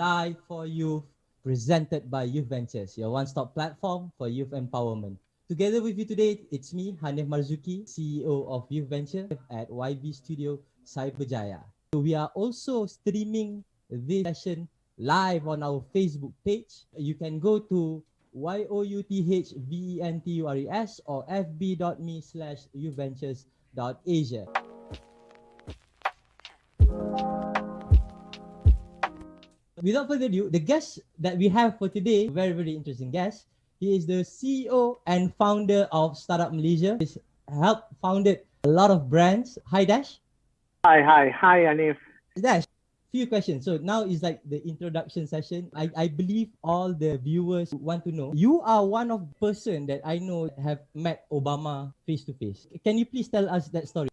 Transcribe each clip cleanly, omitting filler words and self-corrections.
Live for Youth, presented by Youth Ventures, your one-stop platform for youth empowerment. Together with you today, it's me, Hanif Marzuki, CEO of Youth Venture at YB Studio Cyberjaya. So we are also streaming this session live on our Facebook page. You can go to youthventures or fb.me/youthventures.asia. Without further ado, the guest that we have for today, very, very interesting guest. He is the CEO and founder of Startup Malaysia. He's helped founded a lot of brands. Hi, Dash. Hi, Hanif. Dash, few questions. So now is like the introduction session. I believe all the viewers want to know. You are one of the person that I know have met Obama face to face. Can you please tell us that story?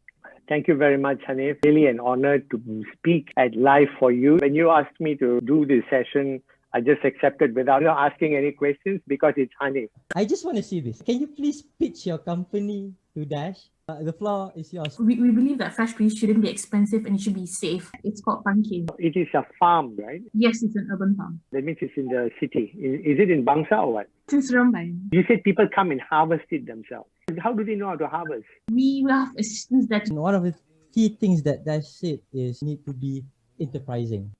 Thank you very much, Hanif. Really an honor to speak at Live for You. When you asked me to do this session, I just accepted without asking any questions because it's Hanif. I just want to see this. Can you please pitch your company to Dash? The floor is yours. We believe that fresh produce shouldn't be expensive and it should be safe. It's called Pumpkin. It is a farm, right? Yes, it's an urban farm. That means it's in the city. Is it in Bangsa or what? It's in Seremban. You said people come and harvest it themselves. How do they know how to harvest? We have assistants that... One of the key things that Dash said is need to be enterprising.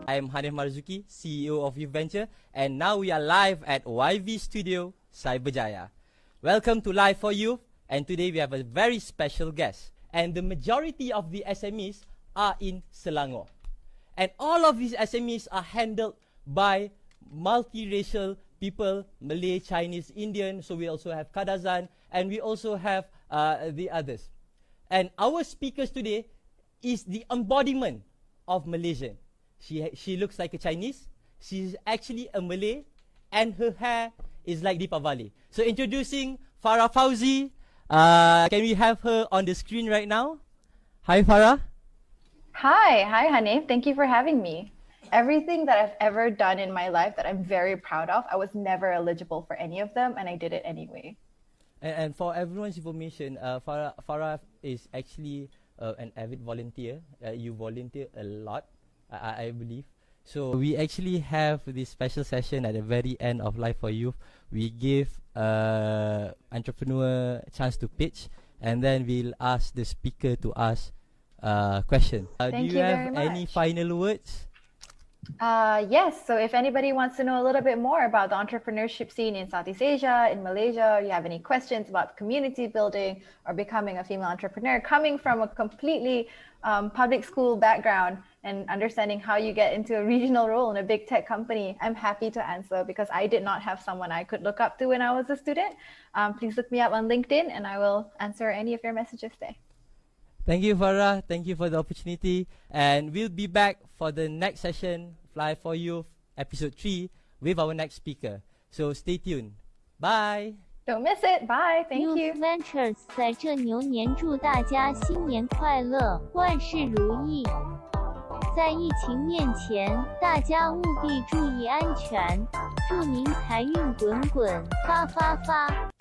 I am Hanif Marzuki, CEO of Youth Venture, and now we are live at YV Studio Cyberjaya. Welcome to Live for Youth, and today we have a very special guest. And the majority of the SMEs are in Selangor. And all of these SMEs are handled by multiracial people, Malay, Chinese, Indian, so we also have Kadazan, and we also have the others. And our speakers today is the embodiment of Malaysian. She looks like a Chinese, she's actually a Malay, and her hair is like Deepavali. So introducing Farah Fauzi. Can we have her on the screen right now? Hi, Farah. Hi Hanif, thank you for having me. Everything that I've ever done in my life that I'm very proud of, I was never eligible for any of them and I did it anyway. And for everyone's information, Farah is actually an avid volunteer. You volunteer a lot, I believe. So we actually have this special session at the very end of Life for Youth. We give entrepreneur a chance to pitch, and then we'll ask the speaker to ask questions. Do you have any final words? Yes, so if anybody wants to know a little bit more about the entrepreneurship scene in Southeast Asia, in Malaysia, or you have any questions about community building or becoming a female entrepreneur, coming from a completely public school background and understanding how you get into a regional role in a big tech company, I'm happy to answer because I did not have someone I could look up to when I was a student. Please look me up on LinkedIn and I will answer any of your messages there. Thank you, Farah. Thank you for the opportunity. And we'll be back for the next session, Fly for Youth, episode 3, with our next speaker. So stay tuned. Bye. Don't miss it. Bye. Thank you. Youth Ventures 在这牛年祝大家新年快乐，万事如意。在疫情面前，大家务必注意安全。祝您财运滚滚，发发发！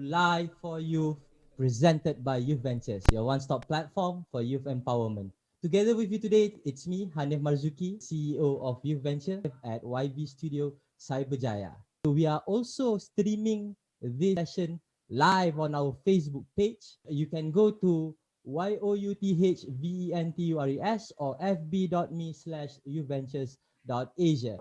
Live for Youth, presented by Youth Ventures, your one-stop platform for youth empowerment. Together with you today, it's me, Hanif Marzuki, CEO of Youth Venture at YV Studio Cyberjaya. So we are also streaming this session live on our Facebook page. You can go to youthventures or fb.me/youthventures.asia.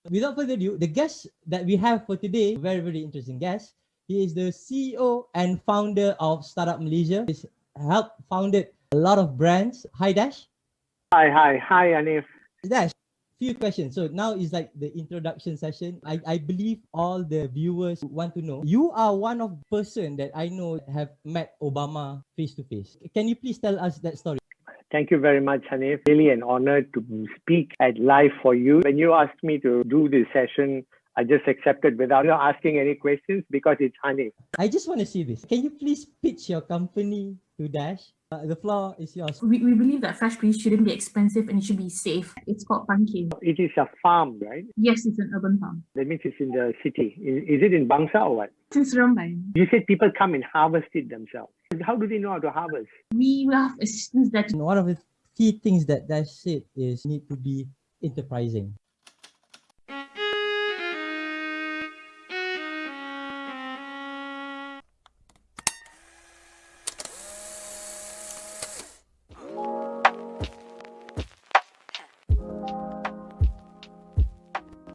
Without further ado, the guest that we have for today, very, very interesting guest. He is the CEO and founder of Startup Malaysia. He's helped founded a lot of brands. Hi, Dash. Hi, Hanif. Dash, few questions. So now is like the introduction session. I believe all the viewers want to know. You are one of the person that I know have met Obama face to face. Can you please tell us that story? Thank you very much, Hanif. Really an honor to speak at Live for You. When you asked me to do this session, I just accepted without asking any questions because it's Hanif. I just want to see this. Can you please pitch your company to Dash? The floor is yours. We believe that fresh produce shouldn't be expensive and it should be safe. It's called Pumpkin. It is a farm, right? Yes, it's an urban farm. That means it's in the city. Is it in Bangsa or what? It's in Seremban. You said people come and harvest it themselves. How do they know how to harvest? We have assistants that And one of the key things that Dash said is need to be enterprising.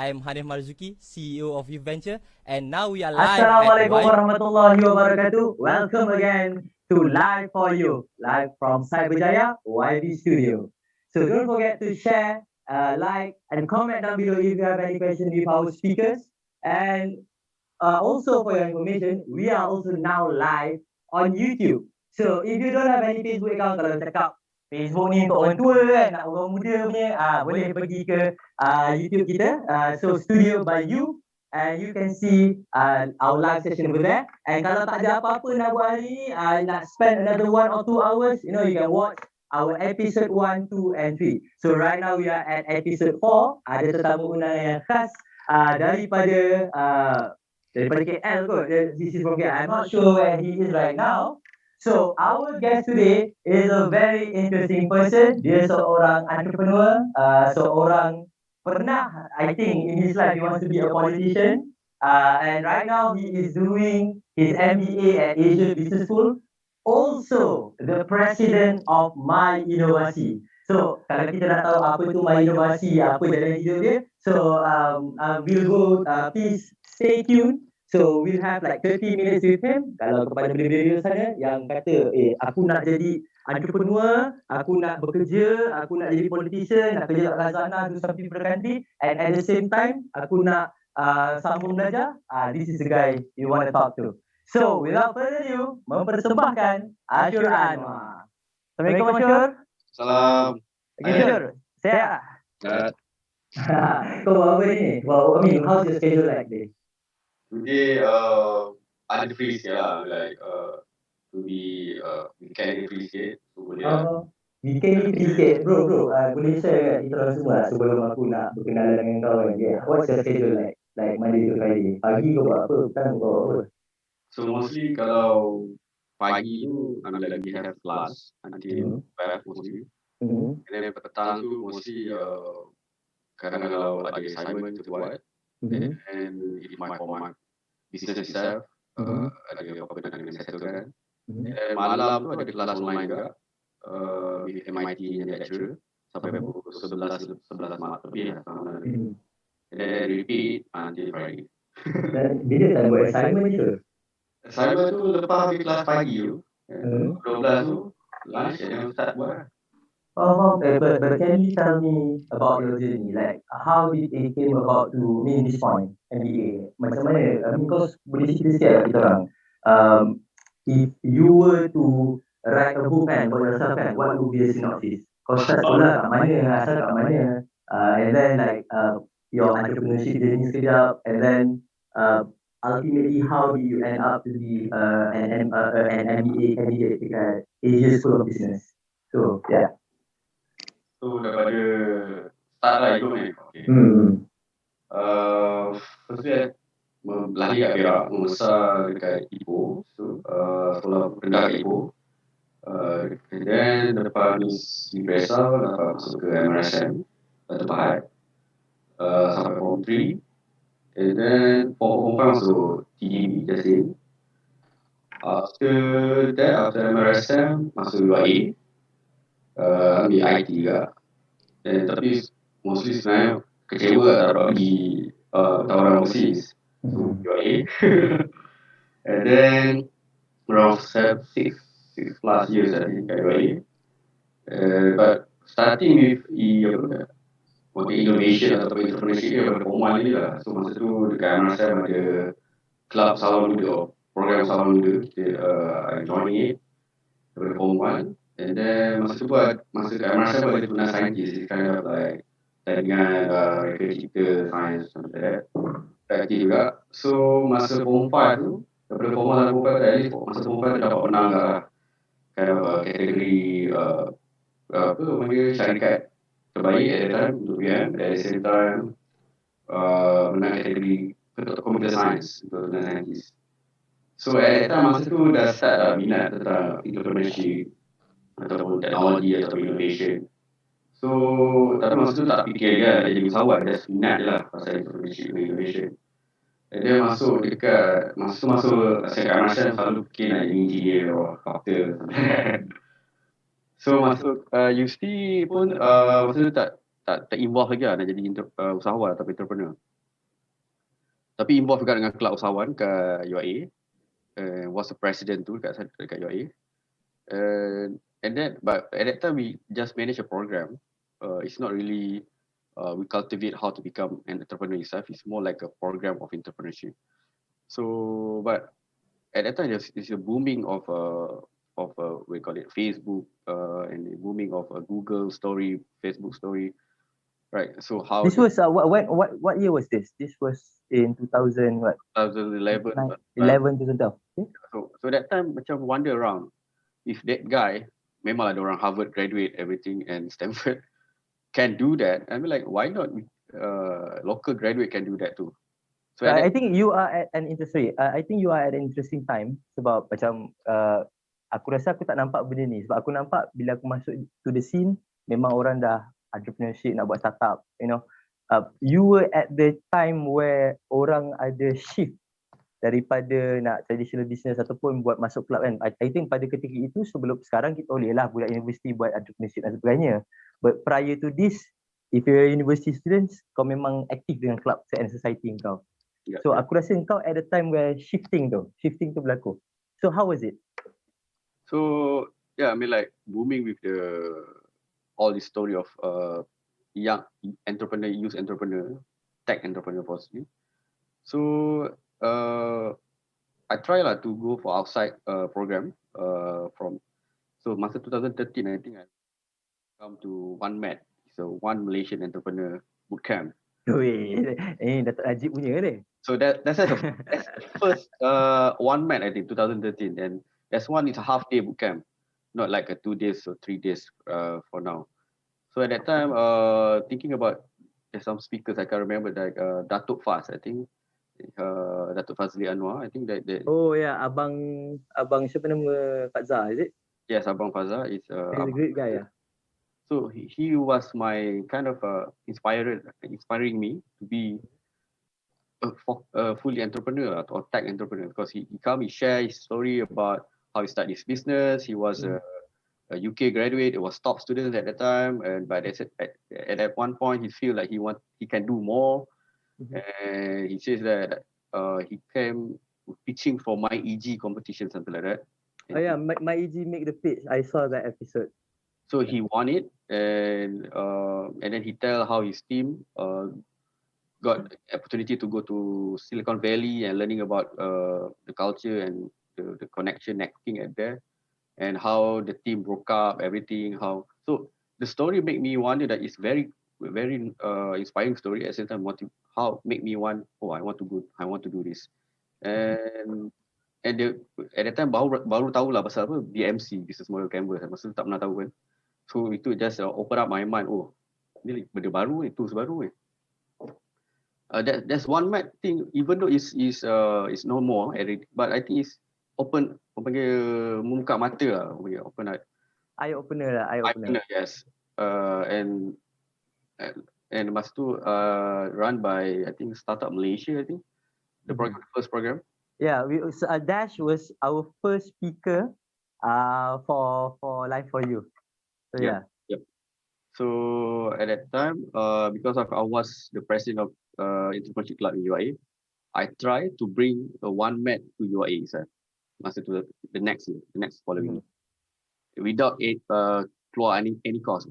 I am Hanif Marzuki, CEO of Youth Venture, and now we are live. Assalamualaikum warahmatullahi wabarakatuh. Welcome again to Live for You, live from Cyberjaya YV Studio. So don't forget to share, like, and comment down below if you have any questions with our speakers. And also for your information, we are also now live on YouTube. So if you don't have any Facebook account, kalau cakap Facebook ni untuk orang tua kan, nak orang muda punya, boleh pergi ke YouTube kita, so Studio by You, and you can see our live session over there. And kalau tak ada apa-apa nak buat hari ni, nak spend another 1 or 2 hours, you can watch our episode 1, 2 and 3. So right now we are at episode 4. Ada tetamu undangan yang khas daripada KL kot. This is from KL. I'm not sure where he is right now. So our guest today is a very interesting person. Dia seorang entrepreneur, seorang pernah, I think in his life he wants to be a politician. And right now he is doing his MBA at Asia Business School. Also the president of MyInovasi. So kalau kita nak tahu apa tu MyInovasi, apa jalan hidup dia, so we'll go, please stay tuned. So we'll have like 30 minutes with him. Kalau kepada beliau-beliau sana yang kata, aku nak jadi entrepreneur, aku nak bekerja, aku nak jadi politician, nak kerja kat Lazana, do something for the country, and at the same time, aku nak sambung belajar, this is the guy you want to talk to. So without further ado, mempersembahkan Asyur Anwar. Assalamualaikum Asyur. Salam. Okay, Asyur. Sihat? Sihat. Kau buat apa ni? Well, I mean, how's your schedule like this? Today, ada free sikit lah, like to be weekend free sikit, so boleh lah. Weekend ni sikit, bro, boleh share kat kita orang semua sebelum aku nak berkenalan dengan kau kan. Yeah. What's your schedule like? Like Monday to Friday. Pagi kau buat apa? Petang kau buat apa? So mostly kalau pagi tu, I'm lagi have class until 5 mostly. And then petang tu mostly kadang kalau ada assignment tu buat. And if my format business itself, ada apa dengan settle kan. And malam tu ada kelas online juga with MIT yang lecturer sampai pukul 11 malam lebih lah. And then repeat until Friday. Dan bila tak buat assignment je? Assignment tu lepas habis kelas pagi tu, 12 tu, lunch and start buat. But can you tell me about your journey? Like, how did it came about to mean this point, MBA? Macam mana? I mean, kau boleh cerita sikit lah kita orang. If you were to write a book kan, about yourself kan, what would be a synopsis? Kau start sekolah kat mana, asal kat mana, and then like your entrepreneurship journey sekejap, and then ultimately how did you end up to be an MBA candidate dekat Asia School of Business? So, yeah. So daripada start lah hidup ni. Okay. Firstly, lahir kat Perak, membesar dekat Ipoh, sekolah rendah kat Ipoh. And then lepas di Besar, dapat masuk ke MRSM, Dato' Pahat, sampai Form 3. And then Form 5 masuk TDB, Jasin. After that, after MRSM, masuk UAE, ambil IT juga. Tapi mostly sebenarnya kecewa tak dapat pergi tawaran overseas. So UAE. And then around 6+ years I think at UAE. But starting with innovation atau entrepreneurship dia pada Form 1 ni lah. So masa tu dekat MRSM ada club Sawan Muda, program Sawan Muda. I joined it daripada Form 1. And then masa kat MRSM ada tunas saintis, kind of like tandingan mereka cerita sains macam that. Aktif juga. So masa Form 5 tu, daripada Form 1 dan Form 5 tu, at least masa Form 5 tu dapat menang lah. Kind of kategori apa panggil syarikat terbaik at that time untuk PM. At the same time menang kategori computer science untuk tunas saintis. So at that time masa tu dah start minat tentang entrepreneurship ataupun teknologi atau innovation. So tapi masa tu tak fikir kan nak jadi usahawan, just minat je lah pasal entrepreneurship dan innovation. And then masuk saya kat MRSM selalu fikir nak jadi engineer atau doctor. So masuk UST pun masa tu tak involve lagi lah nak jadi usahawan atau entrepreneur. Tapi involve juga dengan kelab usahawan kat UAE. Was the president tu dekat UAE. And then, but at that time we just manage a program. It's not really we cultivate how to become an entrepreneur itself. It's more like a program of entrepreneurship. So, but at that time, there's a booming of we call it Facebook and the booming of Google story, Facebook story, right? So how This was what year was this? This was in 2000 what? 2011. 2012. Okay. So that time macam wonder around if that guy memang ada orang Harvard graduate everything and Stanford can do that. I mean like why not local graduate can do that too. So I think you are at an interesting. I think you are at an interesting time sebab macam aku rasa aku tak nampak benda ni sebab aku nampak bila aku masuk to the scene memang orang dah entrepreneurship nak buat startup, you know. You were at the time where orang ada shift daripada nak traditional business ataupun buat masuk club kan. I think pada ketika itu sebelum sekarang kita boleh lah budak universiti buat entrepreneurship dan sebagainya. But prior to this, if you're a university student, kau memang aktif dengan club and society kau. Yeah. So aku rasa kau at the time where shifting tu berlaku. So how was it? So yeah, I mean like booming with all the story of young entrepreneur, youth entrepreneur, tech entrepreneur possibly. So I try lah to go for outside program from masa 2013 I think I come to One Med, so One Malaysian Entrepreneur Bootcamp. Datuk Najib punya ni. So that's the first One Med I think 2013, and that's one is a half-day bootcamp, not like a 2 days or 3 days for now. So at that time thinking about there's some speakers I can remember like Datuk Faz, I think. Datuk Fazli Anwar, I think that oh yeah, abang siapa nama Fazza, is it? Yes, Abang Fazza is he's a great guy, yeah. So he was my kind of inspiring me to be a fully entrepreneur or tech entrepreneur, because he share his story about how he started his business. He was a UK graduate, it was top student at that time, and but at that one point he feel like he can do more. And he says that he came pitching for MyEG competition, something like that. Oh yeah, MyEG make the pitch. I saw that episode. So he won it, and then he tell how his team got opportunity to go to Silicon Valley and learning about the culture and the connection, networking at there, and how the team broke up, everything. So the story make me wonder that it's very inspiring story at the same time. How make me want, I want to do this. And at that time baru tahu lah pasal apa BMC, Business Model Canvas. Masa tu tak pernah tahu kan. So itu just open up my mind. Oh, ni benda baru, tools baru . That's one mat thing, even though is no more already, but I think it's open, panggil membuka mata lah, panggil Eye opener lah, eye eye opener. opener, yes. And lepas tu run by I think Startup Malaysia, I think the program, the first program. Yeah, Dash was our first speaker for Live for You. So yeah. Yep. So at that time, because I was the president of Entrepreneurship Club in UIA, I tried to bring one mat to UIA itself. Masa tu the next year, the next following year, without keluar any cost.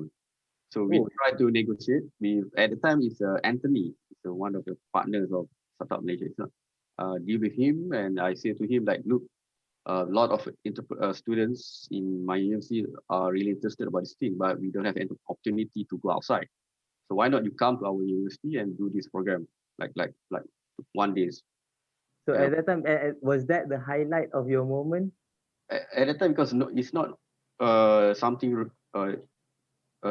So we tried to negotiate. At the time it's Anthony, it's one of the partners of Startup Malaysia. Deal with him, and I say to him like, look, a lot of students in my university are really interested about this thing, but we don't have any opportunity to go outside. So why not you come to our university and do this program like 1 day? So at that time, was that the highlight of your moment? At that time, because it's not something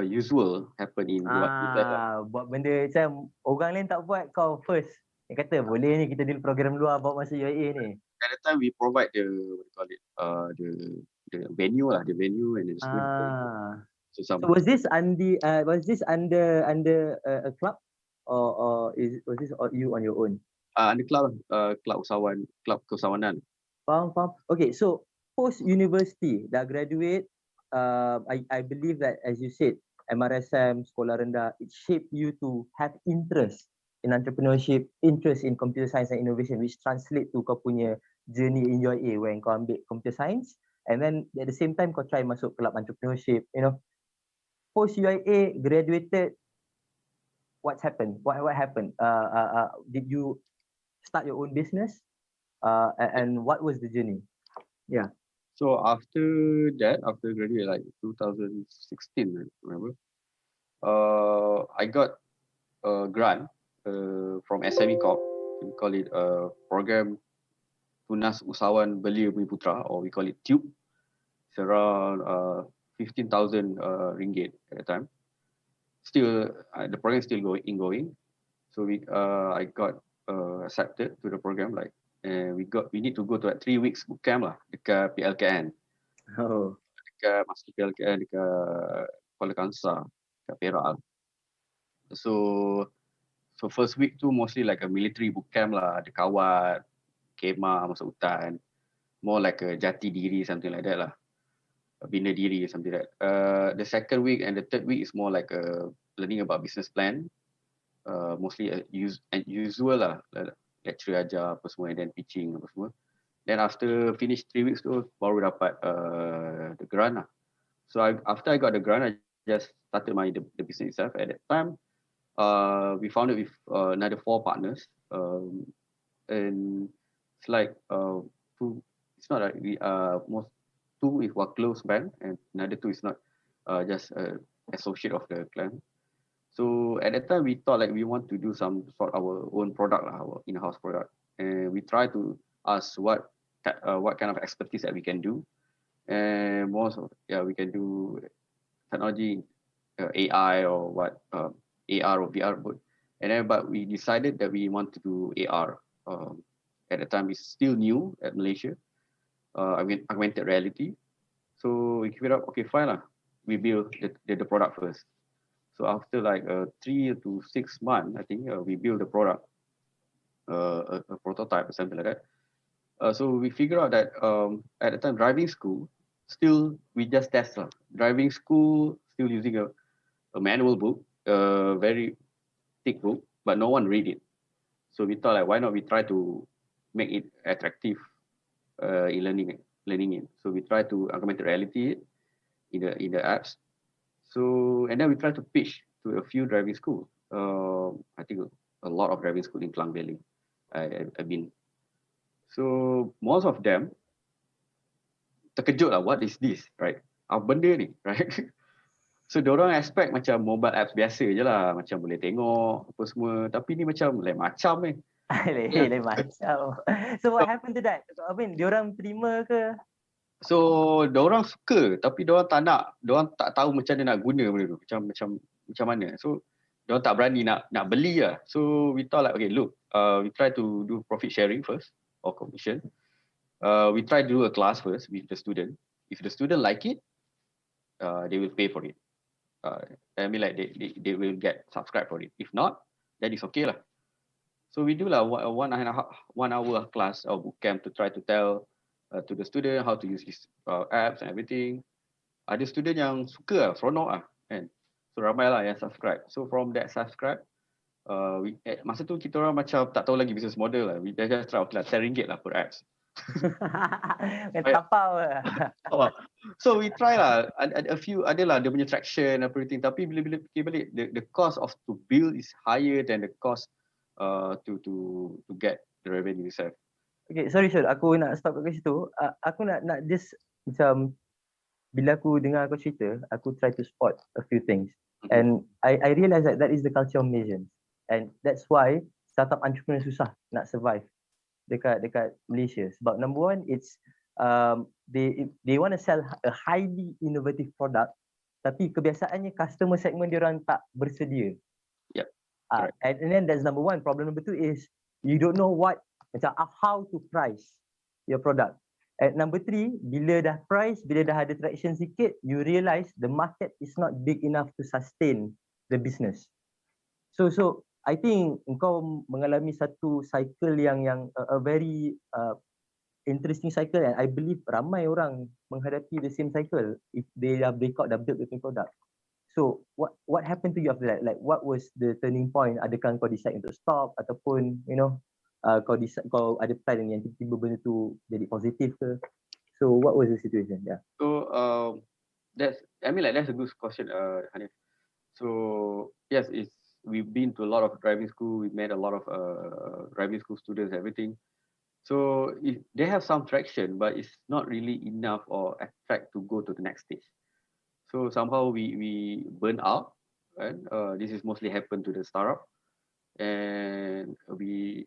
usual happen in buat benda macam orang lain tak buat, kau first. Dia kata boleh ni kita deal program luar bawa masuk UIA ni. At that time we provide the the venue lah, the venue and the student. So was this under a club or was this you on your own? Under club keusahawanan. Faham. Okay, so post university dah graduate, I believe that as you said, MRSM, sekolah rendah, it shaped you to have interest in entrepreneurship, interest in computer science and innovation, which translate to kau punya journey in UIA when kau ambil computer science, and then at the same time kau try masuk club entrepreneurship, you know. Post UIA, graduated, what's happened? What happened? Did you start your own business? And what was the journey? Yeah. So after graduate, like 2016, I remember, I got a grant from SME Corp. We call it a program Tunas Usahawan Belia Bumi Putra, or we call it TUBE. It's around 15,000 ringgit at the time. Still, the program is still going. So I got accepted to the program, like, and we need to go to 3 weeks boot camp lah dekat PLKN. Dekat masuk PLKN dekat Kuala Kangsar, dekat Perak. So first week tu mostly like a military boot camp lah, ada kawat, kemah, masuk hutan, more like a jati diri, something like that lah, bina diri, something like that. The second week and the third week is more like learning about business plan, mostly usual lah, lecture ajar apa semua, and then pitching apa semua. Then after finish 3 weeks tu baru dapat the grant lah. So after I got the grant, I just started the business itself. At that time, we founded with another 4 partners, and it's like two. It's not like we most 2 is our close band, and another 2 is not just associate of the clan. So at that time, we thought like we want to do some sort of our own product, our in-house product, and we try to ask what kind of expertise that we can do, and we can do technology, AI or what, AR or VR, but we decided that we want to do AR. At the time, it's still new at Malaysia. Augmented reality. So we keep it up. Okay, fine lah. We build the product first. So after like 3 to 6 months, I think we build the product, a prototype or something like that. So we figure out that at the time, driving school, still we just test lah. Driving school still using a manual book, a very thick book, but no one read it. So we thought like, why not we try to make it attractive in learning it. So we try to augmented reality it in the apps. So and then we try to pitch to a few driving schools. I think a lot of driving school in Klang Valley. I've been. So most of them terkejut lah, what is this, right? Apa benda ni, right? So diorang expect macam mobile apps biasa je lah, macam boleh tengok apa semua. Tapi ni macam lain macam ni. Lain macam. So what happened to that? I mean, diorang terima ke? So diorang suka, tapi diorang tak tahu macam mana nak guna benda tu, macam mana. So diorang tak berani nak beli lah. So we thought like, okay, look, we try to do profit sharing first or commission. We try to do a class first with the student. If the student like it, they will pay for it. I mean, like they will get subscribed for it. If not, then it's okay lah. So we do lah 1 hour class or boot camp to try to tell to the student how to use these apps and everything. Ada student yang suka lah, seronok lah, kan. So ramai lah yang subscribe. So from that subscribe, masa tu kita orang macam tak tahu lagi business model lah. We just try, okay lah, RM10 lah per apps. Tapau lah. So we try lah, a few adalah dia punya traction everything, tapi bila fikir balik, the cost of to build is higher than the cost to get the revenue itself. Okay, sorry Syul, aku nak stop kat situ. Aku nak just macam bila aku dengar kau cerita, aku try to spot a few things. And I realise that is the culture of Malaysians. And that's why startup entrepreneur susah nak survive dekat Malaysia. Sebab number one, it's they want to sell a highly innovative product, tapi kebiasaannya customer segment dia orang tak bersedia. Yep. And then that's number one. Problem number two is you don't know how to price your product. And number three, bila dah ada traction sikit, you realise the market is not big enough to sustain the business. So I think engkau mengalami satu cycle yang a very interesting cycle, and I believe ramai orang menghadapi the same cycle if they dah build the product. So what happened to you after that? Like what was the turning point? Adakah kau decide untuk stop ataupun kau ada plan yang tiba-tiba benda tu jadi positif ke? So what was the situation? Yeah. So that's a good question, Hanif. So yes, we've been to a lot of driving school. We met a lot of driving school students, everything. So they have some traction, but it's not really enough or attract to go to the next stage. So somehow we burn out, and this is mostly happened to the startup. And we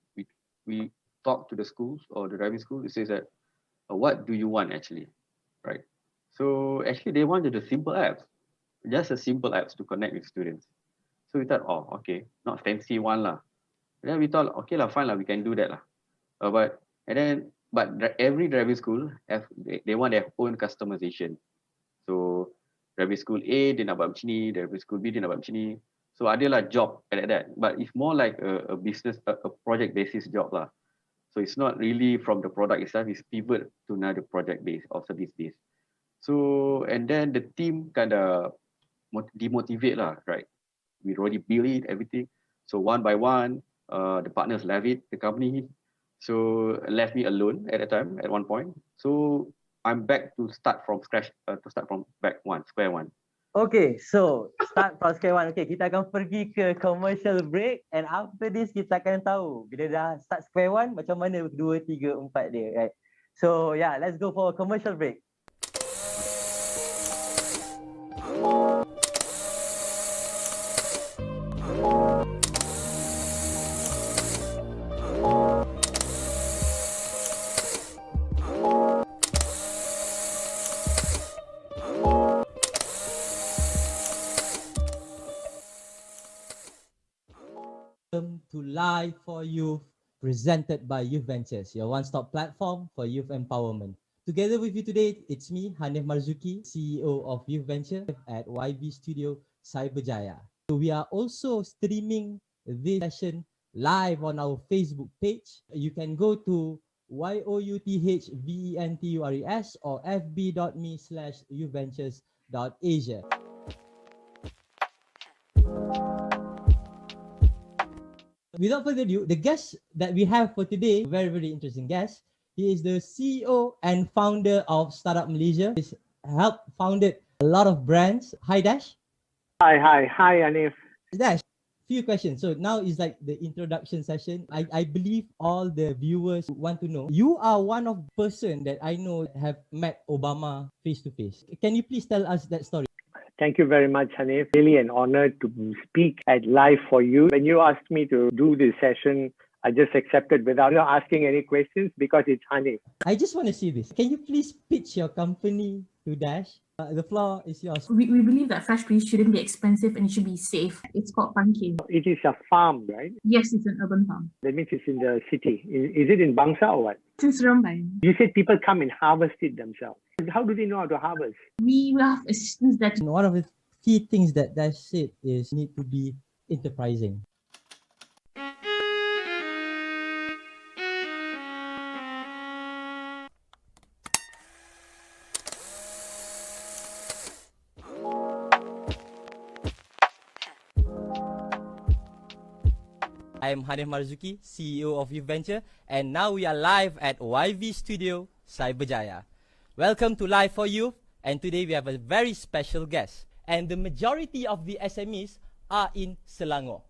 talk to the schools or the driving school. It says that, what do you want actually, right? So actually they wanted a simple apps, just a simple apps to connect with students. So we thought, oh, okay, not fancy one lah. And then we thought, okay lah, fine lah, we can do that lah. But every driving school they want their own customization. So driving school A dia nak buat macam ni, driving school B dia nak buat macam ni. So adalah job like that, but it's more like a business, a project basis job lah. So it's not really from the product itself, it's pivot to another project base or service base. So and then the team kind of demotivate lah, right? We already built it, everything. So one by one, the partners left the company. So left me alone at a time, at one point. So I'm back to start from scratch, square one. Okay, so start from square one. Okay, kita akan pergi ke commercial break, and after this kita akan tahu bila dah start square one macam mana 2, 3, 4 dia, right? So yeah, let's go for a commercial break. Welcome to Live for Youth, presented by Youth Ventures, your one-stop platform for youth empowerment. Together with you today, it's me, Hanif Marzuki, CEO of Youth Venture at YV Studio Cyberjaya. So we are also streaming this session live on our Facebook page. You can go to youthventures or fb.me/youthventures.asia. Without further ado, the guest that we have for today, very, very interesting guest. He is the CEO and founder of Startup Malaysia. He's helped founded a lot of brands. Hi, Dash. Hi, Hanif. Dash, few questions. So now is like the introduction session. I believe all the viewers want to know. You are one of the person that I know have met Obama face to face. Can you please tell us that story? Thank you very much, Hanif. Really an honor to speak at Live for You. When you asked me to do this session, I just accepted without asking any questions because it's Hanif. I just want to see this. Can you please pitch your company to Dash? The floor is yours. We believe that fresh produce shouldn't be expensive and it should be safe. It's called pumpkin. It is a farm, right? Yes, it's an urban farm. That means it's in the city. Is it in Bangsa or what? It's in Seremban. You said people come and harvest it themselves. How do they know how to harvest? We will have assistants that And one of the key things that said is need to be enterprising. I am Hanif Marzuki, CEO of Youth Venture, and now we are live at YV Studio, Cyberjaya. Welcome to Live for Youth, and today we have a very special guest. And the majority of the SMEs are in Selangor.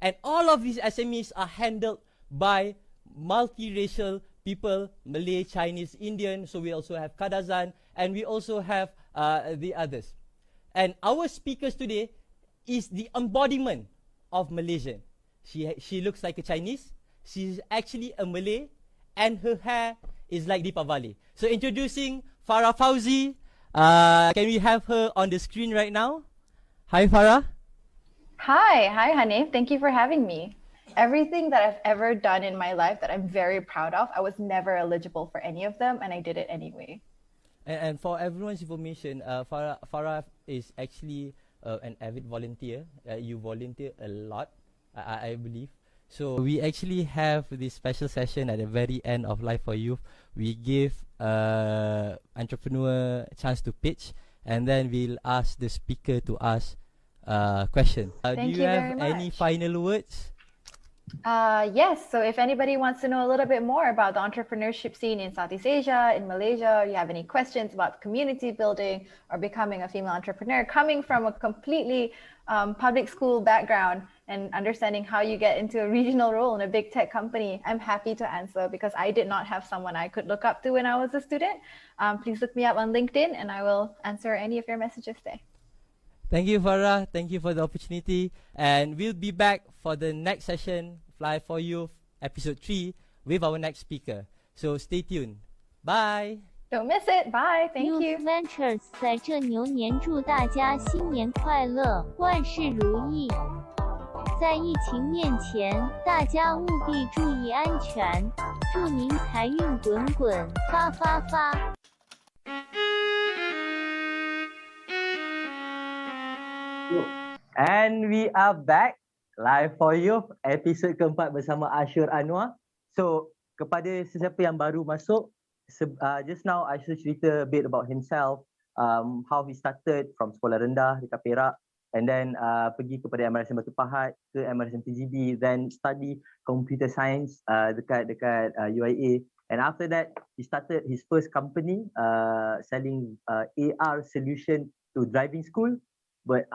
And all of these SMEs are handled by multiracial people, Malay, Chinese, Indian, so we also have Kadazan, and we also have the others. And our speakers today is the embodiment of Malaysian. She looks like a Chinese. She's actually a Malay, and her hair is like Deepavali. So introducing Farah Fauzi. Can we have her on the screen right now? Hi, Farah. Hi, Hanif. Thank you for having me. Everything that I've ever done in my life that I'm very proud of, I was never eligible for any of them, and I did it anyway. And for everyone's information, Farah is actually an avid volunteer. You volunteer a lot, I believe. So we actually have this special session at the very end of Life for Youth. We give entrepreneur a chance to pitch, and then we'll ask the speaker to ask question. Do you have any final words? Yes, so if anybody wants to know a little bit more about the entrepreneurship scene in Southeast Asia, in Malaysia, you have any questions about community building or becoming a female entrepreneur, coming from a completely public school background and understanding how you get into a regional role in a big tech company, I'm happy to answer because I did not have someone I could look up to when I was a student. Please look me up on LinkedIn and I will answer any of your messages there. Thank you, Farah. Thank you for the opportunity. And we'll be back for the next session, Fly for Youth, episode 3, with our next speaker. So stay tuned. Bye. Don't miss it. Bye. Thank you. Youth Ventures 在这牛年祝大家新年快乐，万事如意。在疫情面前，大家务必注意安全，祝您财运滚滚，发发发。And we are back live for you episod keempat bersama Asyur Anwar. So kepada sesiapa yang baru masuk, just now Asyur cerita a bit about himself, how he started from sekolah rendah dekat Perak, and then pergi kepada MRSM Batu Pahat ke MRSM TGB, then study computer science dekat UIA, and after that he started his first company selling AR solution to driving school. But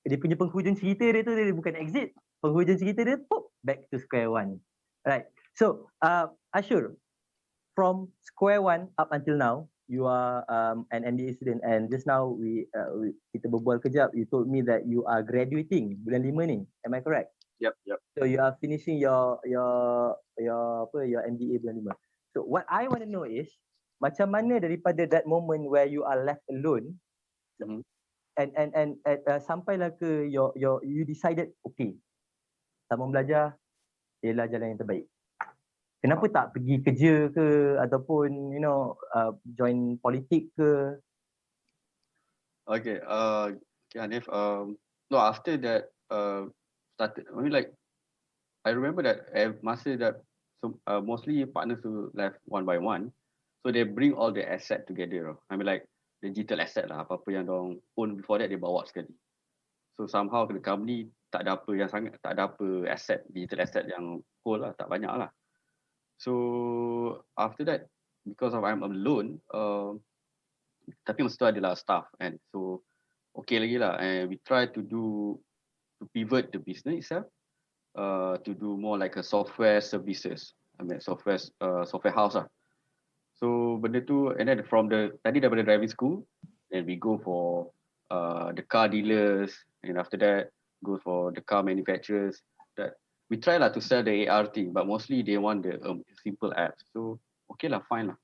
dia punya penghujung cerita dia tu, dia bukan exit. Penghujung cerita dia, back to square one. Right. So, Asyur, from square one up until now, you are an MBA student, and just now kita berbual kejap. You told me that you are graduating bulan 5 ni. Am I correct? Yep. So you are finishing your MBA bulan 5. So what I want to know is, macam mana daripada that moment where you are left alone, and sampailah ke you decided, okay, sambung belajar ialah jalan yang terbaik. Kenapa tak pergi kerja ke ataupun join politik ke? Okay, Hanif, no, after that started, I mean, like, I remember that masa that mostly partners who left one by one, so they bring all the asset together. I mean, like digital asset lah, apa-apa yang diorang own before that dia bawa sekali. So somehow the company tak ada apa asset, digital asset yang whole lah, tak banyak lah. So after that, because of I'm alone, tapi masa tu adalah staff, and so okay lagi lah, and we try to pivot the business itself to do more like a software services. I mean software house lah. So benda tu, and then tadi daripada driving school, then we go for the car dealers, and after that go for the car manufacturers. That we try lah to sell the AR thing, but mostly they want the simple apps. So okay lah, fine lah.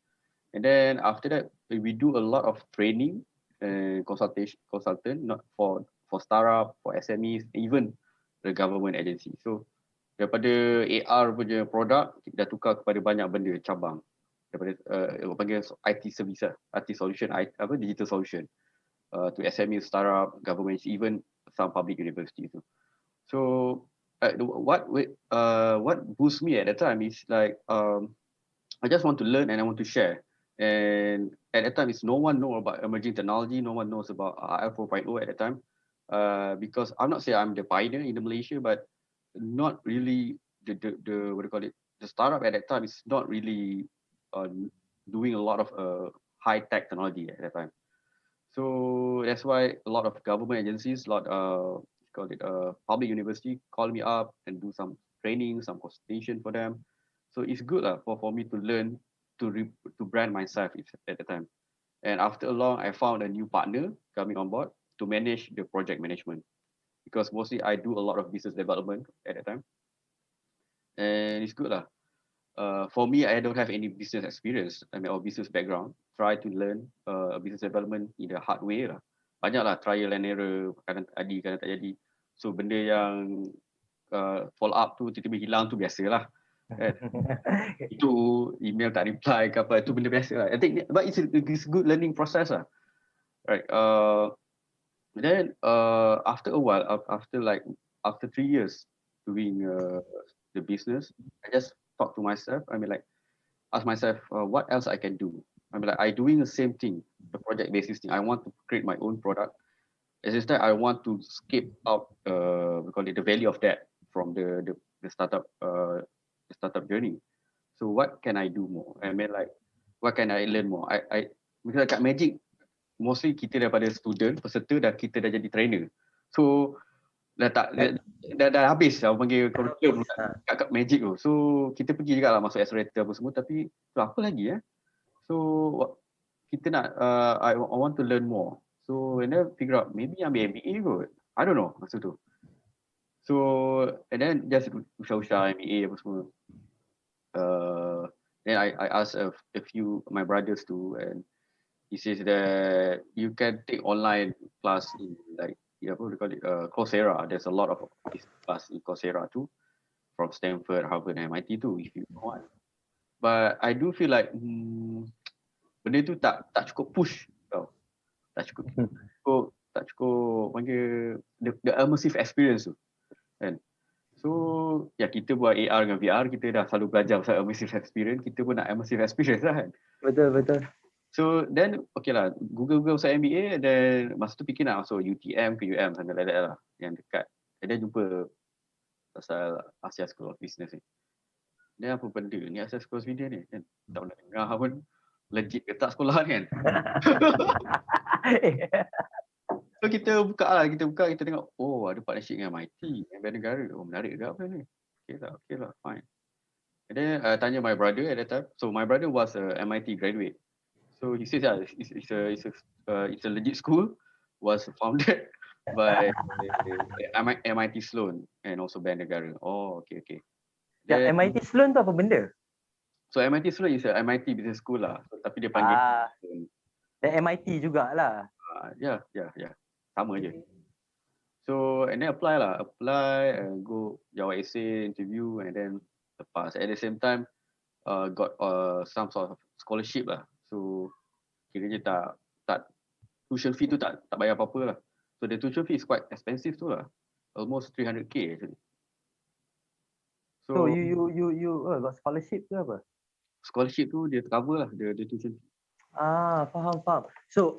And then after that, we do a lot of training and consultant, not for startup, for SMEs, even the government agency. So daripada AR punya produk, kita dah tukar kepada banyak benda cabang. Daripada panggil IT service lah, IT solution, digital solution to SME, startup, government, even some public university tu. So what boosts me at that time is like I just want to learn and I want to share. And at that time, it's no one know about emerging technology. No one knows about IL 4.0 at that time. Because I'm not saying I'm the pioneer in the Malaysia, but not really the what do you call it? The startup at that time is not really doing a lot of high tech technology at that time. So that's why a lot of government agencies, a lot public university call me up and do some training, some consultation for them. So it's good for me to learn to brand myself at the time. And after long, I found a new partner coming on board to manage the project management, because mostly I do a lot of business development at that time, and it's good for me, I don't have any business experience, or business background. Try to learn business development in the hard way lah. Banyak lah trial and error, kadang jadi, kadang tak jadi. So benda yang follow up tu tiba-tiba hilang tu biasalah. Itu email tak reply ke apa, itu benda biasa lah. I think, but it's a good learning process lah. Right. Then after a while, after 3 years doing the business, I just talk to myself. Ask myself what else I can do. I doing the same thing, the project basis thing. I want to create my own product. As instead, I want to skip out we call it the value of that from the startup journey. So what can I do more? What can I learn more? Because kat Magic, mostly kita daripada student, peserta, dan kita dah jadi trainer. So dah habis lah panggil curriculum kat Magic tu. So kita pergi juga lah masuk accelerator apa semua, tapi apa lagi So kita nak I want to learn more. So and then figure out maybe ambil MBA kot. I don't know masa tu. So and then just usah-usah MBA apa semua. Then I asked a few my brothers too, and he says that you can take online class in what do you call it, Coursera. There's a lot of class in Coursera too, from Stanford, Harvard, and MIT too, if you want. But I do feel like benda tu tak cukup push tau. Tak cukup panggil the immersive experience tu kan. So kita buat AR dengan VR, kita dah selalu belajar pasal immersive experience, kita pun nak immersive experience lah kan. Betul. So then okay lah, Google pasal MBA, dan masa tu fikir nak masuk UTM ke UM, something like that lah, yang dekat. And then jumpa pasal Asia School of Business ni. Dia apa benda ni Asia School of Business ni kan, tak pernah dengar pun, legit ke tak sekolah ni kan. So kita buka, kita tengok, oh ada partnership dengan MIT, dengan bank negara, oh menarik ke apa ni. Okay lah, fine. And then tanya my brother at that time. So my brother was a MIT graduate. So he says it's a legit school, was founded by MIT Sloan and also Bank Negara. Oh, okay. Then, MIT Sloan tu apa benda? So MIT Sloan is a MIT business school lah. So, tapi dia panggil dan MIT jugalah. Yeah. Sama je. So and then apply and go jawab essay, interview, and then lepas. At the same time got some sort of scholarship lah. So kiranya tak tuition fee tu tak bayar apa-apa lah. So the tuition fee is quite expensive tu lah. Almost 300k actually. So you got scholarship ke apa? Scholarship tu dia cover lah the tuition fee. Faham. So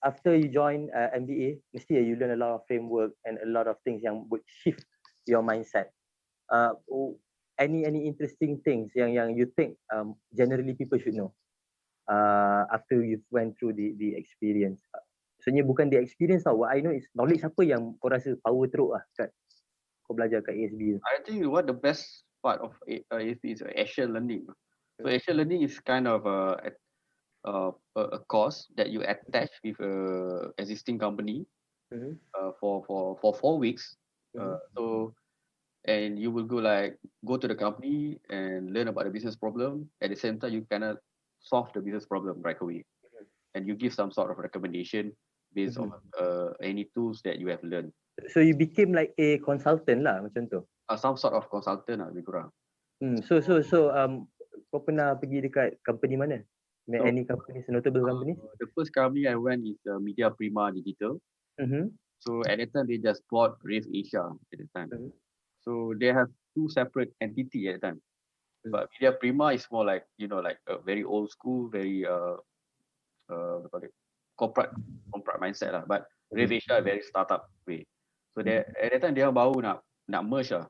after you join MBA, mesti you learn a lot of framework and a lot of things yang would shift your mindset. Any interesting things yang you think generally people should know after you went through the experience? Sebenarnya bukan the experience tau. What I know is knowledge apa yang kau rasa power teruk lah kat kau belajar kat ASB. I think what the best part of ASB is action learning. So action learning is kind of a course that you attach with a existing company for 4 weeks. So and you will go to the company and learn about the business problem. At the same time, you cannot solve the business problem right away. and you give some sort of recommendation based on any tools that you have learned. So you became like a consultant lah macam tu. Some sort of consultant lah, lebih kurang. Kau pernah pergi dekat company mana? Any companies, notable companies? The first company I went is Media Prima Digital. So at that time they just bought Rave Asia at the time. So they have two separate entity at the time. But Media Prima is more like, you know, like a very old school, very what do you call it, corporate mindset lah. But Rave Asia very startup way. So they at that time dia baru nak merge lah.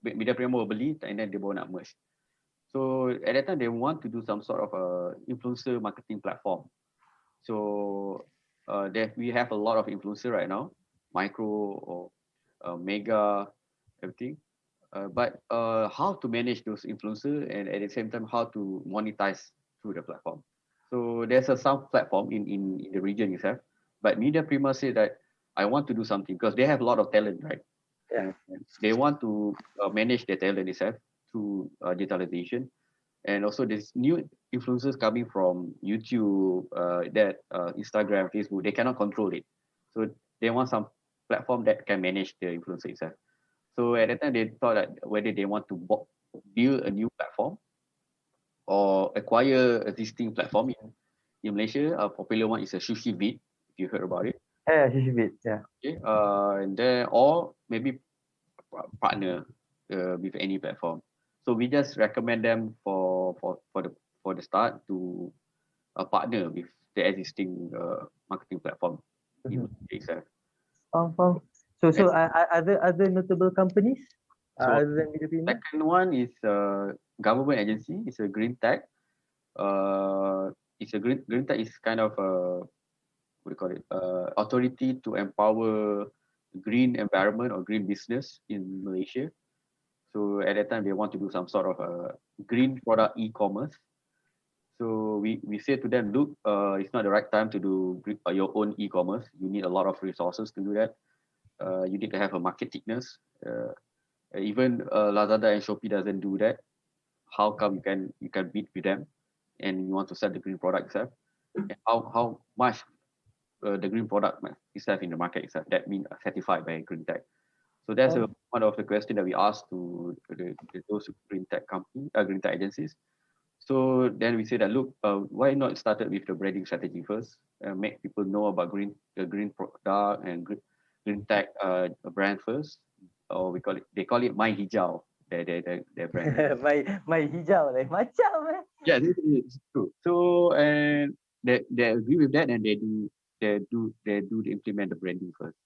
Media Prima beli and then dia baru nak merge. So at that time they want to do some sort of influencer marketing platform. So we have a lot of influencer right now, micro or mega, everything. But how to manage those influencers and at the same time how to monetize through the platform. So there's some platform in the region itself. But Media Prima said that I want to do something because they have a lot of talent, right? Yeah. They want to manage their talent itself through digitalization. And also there's new influencers coming from YouTube, Instagram, Facebook. They cannot control it. So they want some platform that can manage the influencer itself. So at that time they thought that whether they want to build a new platform or acquire existing platform in Malaysia. A popular one is a Sushi Vid, if you heard about it. Yeah, Sushi Vid, yeah. Okay, and then or maybe partner with any platform. So we just recommend them for the start to partner with the existing marketing platform in itself. So other notable companies other than Media Prima? Second one is government agency. It's a green tech. It's a green tech is kind of what do you call it? Authority to empower green environment or green business in Malaysia. So at that time they want to do some sort of green product e-commerce. So we say to them, look, it's not the right time to do your own e-commerce. You need a lot of resources to do that. You need to have a market thickness. Even Lazada and Shopee doesn't do that. How come you can beat with them, and you want to sell the green product itself? And how much the green product itself in the market itself that means certified by green tech. So that's one of the questions that we asked to those green tech green tech agencies. So then we say that look, why not started with the branding strategy first, make people know about the green product and green tech brand first, or they call it My Hijau, their brand. My Hijau, like macam Yeah, it's true. So and they agree with that, and they implement the branding first.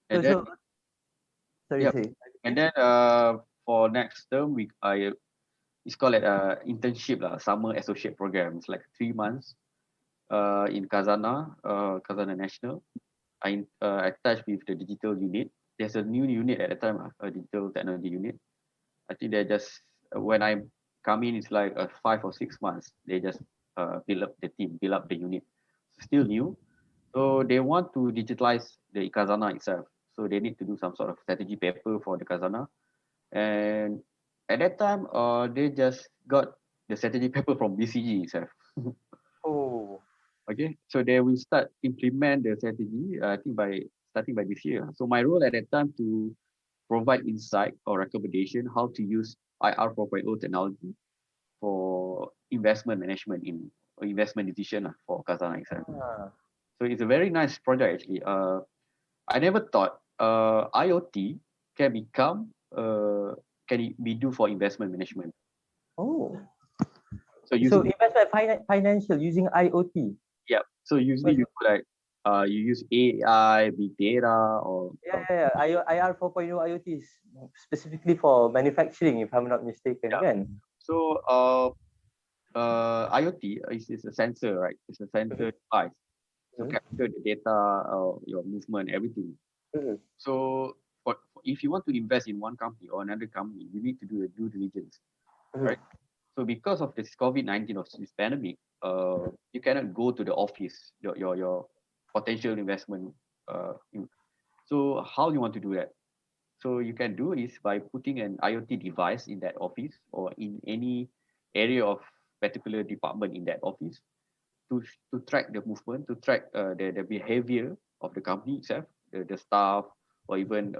And then, and then for next term it's called internship lah, summer associate program. It's like 3 months in Kazana National. I attached with the digital unit. There's a new unit at the time, a digital technology unit. I think they just when I come in, it's like 5 or 6 months. They just build up the team, build up the unit. Still new, so they want to digitalize the Kazana itself. So they need to do some sort of strategy paper for the Kazana, and at that time, they just got the strategy paper from BCG itself. Okay, so they will start implement the strategy. I think starting by this year. So my role at that time to provide insight or recommendation how to use IR 4.0 technology for investment management or investment decision for Kazana itself. So it's a very nice project actually. I never thought IoT can be do for investment management. So investment financial using IoT. Yeah. So usually you use AI, big data, or IR 4.0 IoT is specifically for manufacturing, if I'm not mistaken. Yeah. So IoT is a sensor, right? It's a sensor device to capture the data, your movement, everything. So if you want to invest in one company or another company, you need to do a due diligence, right? So because of this COVID-19 or this pandemic, you cannot go to the office, your potential investment. So how do you want to do that? So you can do is by putting an IoT device in that office or in any area of particular department in that office. to track the movement, to track the behavior of the company itself, the staff, or even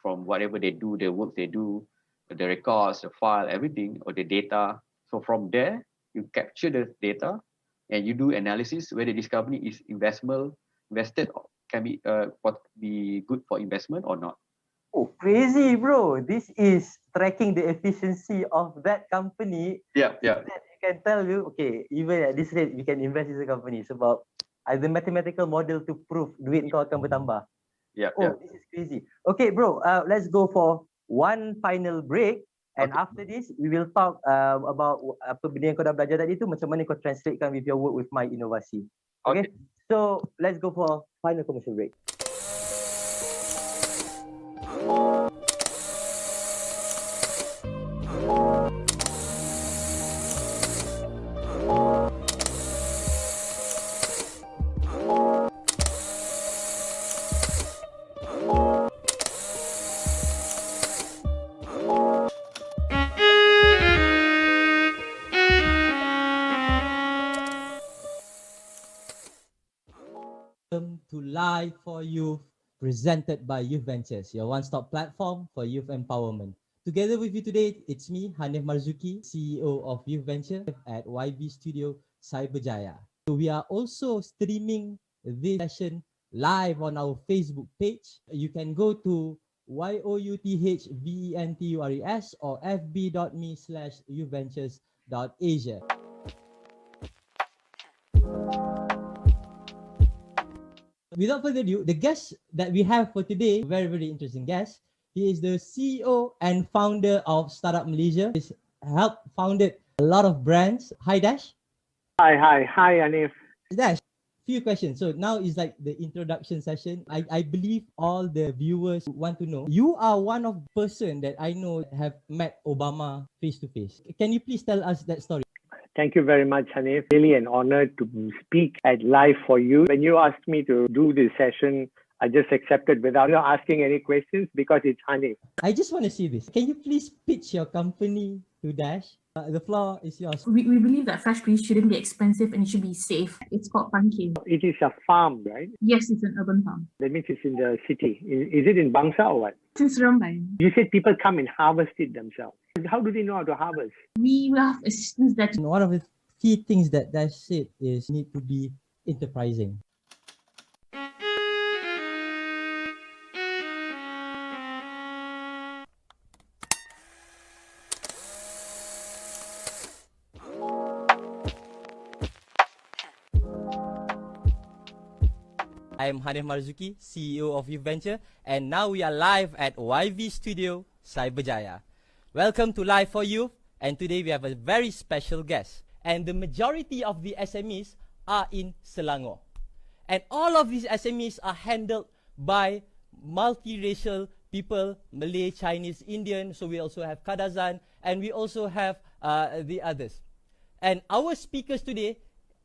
from whatever they do, the work they do, the records, the file, everything, or the data. So from there, you capture the data and you do analysis whether this company is invested, can be good for investment or not. Oh, crazy, bro. This is tracking the efficiency of that company. Yeah. That you can tell you, okay, even at this rate, we can invest in the company. It's about the mathematical model to prove duit kau akan bertambah. Yeah. This is crazy. Okay, bro, let's go for one final break. And after this, we will talk about apa benda yang kau dah belajar tadi tu, macam mana kau translatekan with your work with MyInovasi. Okay? So, let's go for final commercial break. Welcome to Live for Youth, presented by Youth Ventures, your one-stop platform for youth empowerment. Together with you today, it's me, Hanif Marzuki, CEO of Youth Venture at YV Studio Cyberjaya. So we are also streaming this session live on our Facebook page. You can go to youthventures or fb.me/youthventures.asia. Without further ado, the guest that we have for today, very, very interesting guest. He is the CEO and founder of Startup Malaysia. He's founded a lot of brands. Hi, Dash. Hi, Hanif. Dash, few questions. So now is like the introduction session. I believe all the viewers want to know. You are one of the person that I know have met Obama face to face. Can you please tell us that story? Thank you very much, Hanif. Really an honor to speak at Live for You. When you asked me to do this session, I just accepted without asking any questions because it's Hanif. I just want to see this. Can you please pitch your company to Dash? The floor is yours. We believe that fresh produce shouldn't be expensive and it should be safe. It's called Pumpkin. It is a farm, right? Yes, it's an urban farm. That means it's in the city. Is it in Bangsa or what? It's in Seremban. You said people come and harvest it themselves. How do they know how to harvest? We have assistants that... One of the key things that Dash said is need to be enterprising. I am Hanif Marzuki, CEO of Youth Venture, and now we are live at YV Studio Cyberjaya. Welcome to Live for Youth, and today we have a very special guest. And the majority of the SMEs are in Selangor. And all of these SMEs are handled by multiracial people, Malay, Chinese, Indian, so we also have Kadazan, and we also have the others. And our speakers today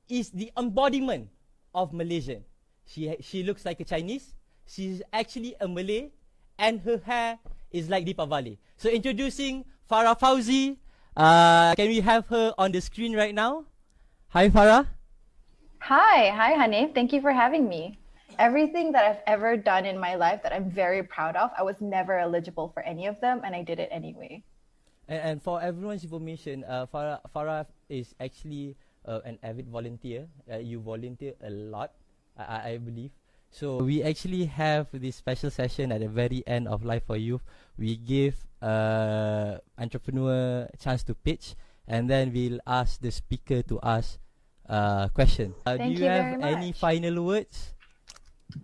is the embodiment of Malaysian. She looks like a Chinese, she's actually a Malay, and her hair is like Deepavali. So introducing Farah Fauzi. Can we have her on the screen right now? Hi, Farah. Hi, Hanif. Thank you for having me. Everything that I've ever done in my life that I'm very proud of, I was never eligible for any of them, and I did it anyway. And for everyone's information, Farah is actually an avid volunteer. You volunteer a lot, I believe. So we actually have this special session at the very end of Life for Youth. We give entrepreneur a chance to pitch, and then we'll ask the speaker to ask question. Do you have any final words?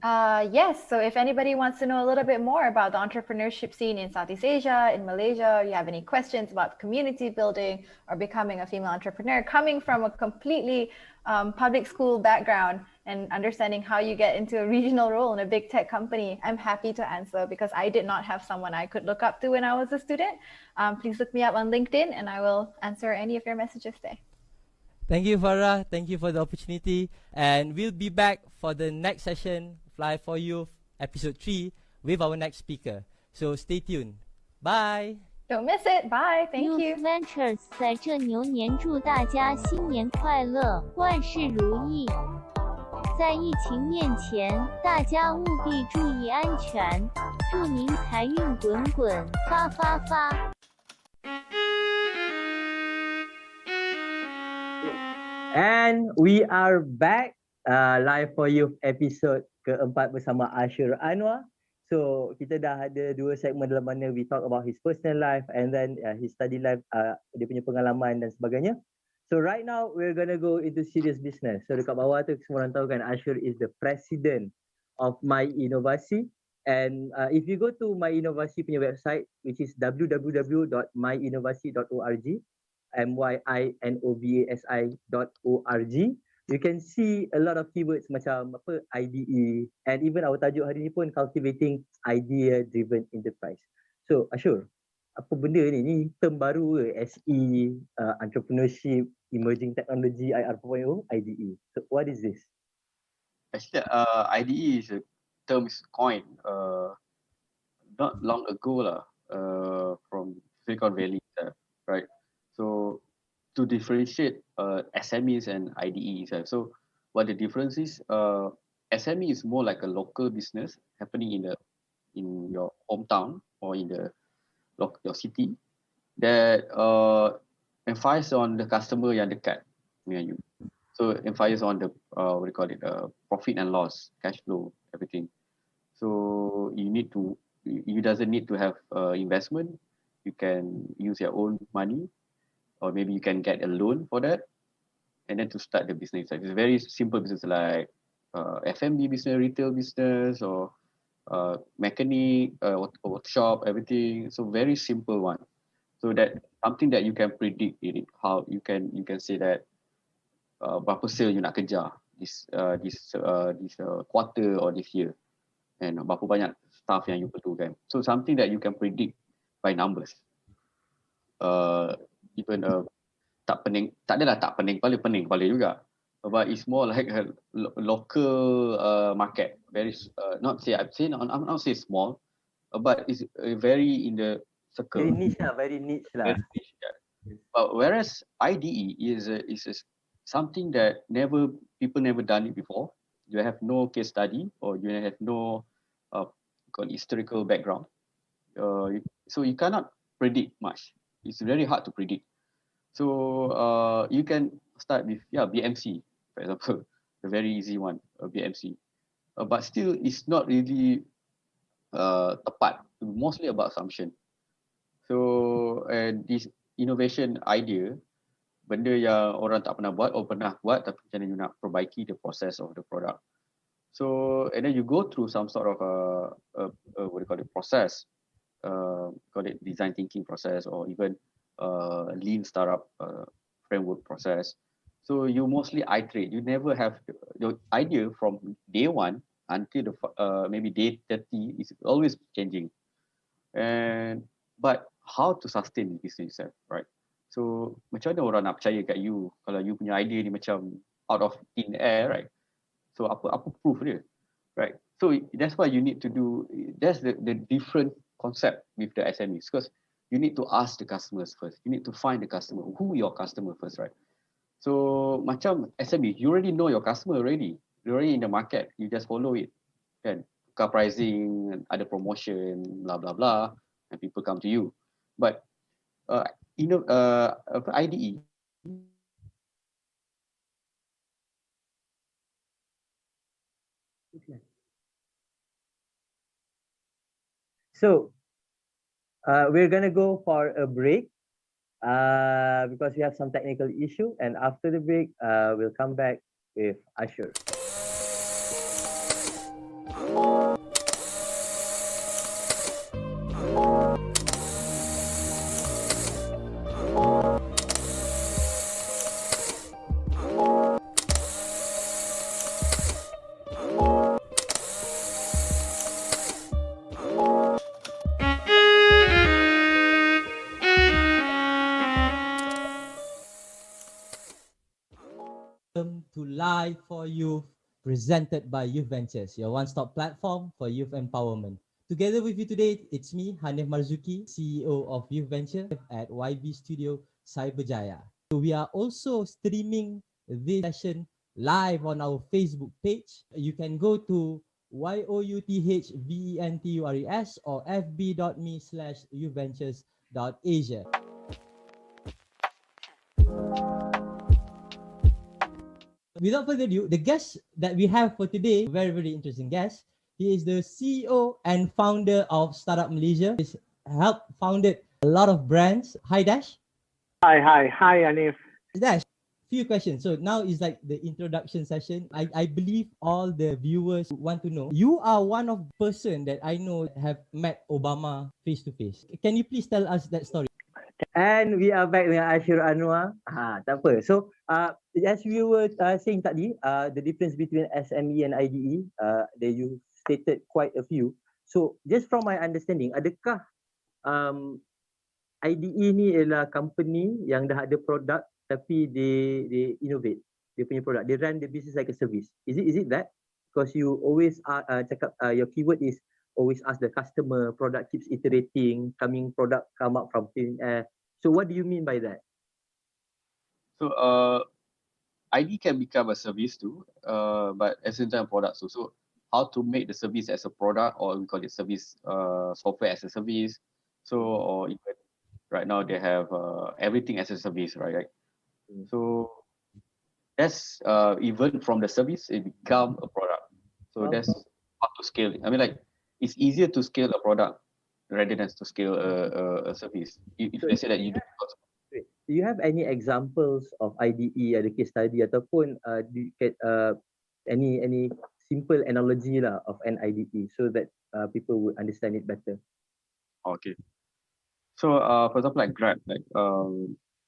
Yes, so if anybody wants to know a little bit more about the entrepreneurship scene in Southeast Asia, in Malaysia, you have any questions about community building or becoming a female entrepreneur, coming from a completely public school background and understanding how you get into a regional role in a big tech company, I'm happy to answer because I did not have someone I could look up to when I was a student. Please look me up on LinkedIn and I will answer any of your messages there. Thank you, Farah. Thank you for the opportunity. And we'll be back for the next session, Fly for Youth, episode 3, with our next speaker. So stay tuned. Bye. Don't miss it. Bye. Thank Youth you. Ventures 在这牛年祝大家新年快乐，万事如意。在疫情面前，大家务必注意安全，祝您财运滚滚，发发发！ And we are back live for you episode keempat bersama Asyur Anwar. So kita dah ada dua segmen dalam mana we talk about his personal life and then his study life, dia punya pengalaman dan sebagainya. So right now we're gonna go into serious business. So dekat bawah tu semua orang tahu kan Asyur is the president of MyInovasi. And if you go to MyInovasi punya website, which is www.myinovasi.org, MYINOVASI.org, you can see a lot of keywords macam apa IDE, and even our tajuk hari ni pun Cultivating Idea Driven Enterprise. So Asyur, apa benda ni? Ni term baru ke? SE, Entrepreneurship, Emerging Technology, IR 4.0, IDE. So what is this? Actually, IDE is a term is coined not long ago from Silicon Valley, right? So to differentiate SMEs and IDEs. So what the difference is, SME is more like a local business happening in your hometown or in your city that emphasize on the customer yang dekat dengan you. So emphasize on the what do you call it, profit and loss, cash flow, everything. So you doesn't need to have investment. You can use your own money, or maybe you can get a loan for that, and then to start the business. It's a very simple business like F&B business, retail business, or mechanic, workshop, everything. So very simple one. So that something that you can predict in it. How you can say that berapa sale you nak kejar this quarter or this year, and berapa banyak staff yang you perlukan. So something that you can predict by numbers. Even tak pening kepala juga, but it's more like a local market. Very I'm not say small, but it's very in the circle. Very niche lah. Very niche, yeah. But whereas IDE is something that people never done it before. You have no case study, or you have no historical background. So you cannot predict much. It's very hard to predict. So you can start with BMC, for example, the very easy one, BMC. But still, it's not really tepat. Mostly about assumption. So this innovation idea, benda yang orang tak pernah buat, or pernah buat tapi macam mana you nak perbaiki the process of the product. So and then you go through some sort of what do you call it, process, call it design thinking process, or even lean startup framework process. So you mostly iterate. You never have the idea from day one until maybe day 30 is always changing. But how to sustain the business itself, right? So macam mana orang nak percaya kat you kalau you punya idea ni macam out of thin air, right? So apa proof dia, right? So that's why you need to do. That's the different concept with the SMEs, because you need to ask the customers first. You need to find the customer, who your customer first, right? So macam SME, you already know your customer already. You're already in the market. You just follow it, kan? Car pricing, ada promotion, blah blah blah, and people come to you. But IDE. So we're gonna go for a break because we have some technical issue, and after the break we'll come back with Asyur. Welcome to Live for Youth, presented by Youth Ventures, your one-stop platform for youth empowerment. Together with you today, it's me, Hanif Marzuki, CEO of Youth Venture at YB Studio Cyberjaya. So we are also streaming this session live on our Facebook page. You can go to youthventures or fb.me/youthventures.asia. Without further ado, the guest that we have for today, very, very interesting guest. He is the CEO and founder of Startup Malaysia. He's helped founded a lot of brands. Hi, Dash. Hi, Hanif. Dash, few questions. So now is like the introduction session. I believe all the viewers want to know. You are one of the person that I know have met Obama face to face. Can you please tell us that story? And we are back dengan Asyur Anwar. Tak apa. So, as we were saying tadi, the difference between SME and IDE, you stated quite a few. So, just from my understanding, adakah IDE ni ialah company yang dah ada produk tapi they innovate dia punya produk. They run the business like a service. Is it that? Because you always cakap your keyword is always ask the customer, product keeps iterating, product come out from thin air. So what do you mean by that? So ID can become a service too, but at the same time products too. So how to make the service as a product, or we call it service software as a service. So or even right now they have everything as a service, right? So that's even from the service it become a product. So that's how to scale it. I mean, like it's easier to scale a product rather than to scale a service. If let's say that you do you have any examples of IDE, ada case study ataupun do you get any simple analogy lah of an IDE so that people would understand it better? Okay. So for example, like Grab, like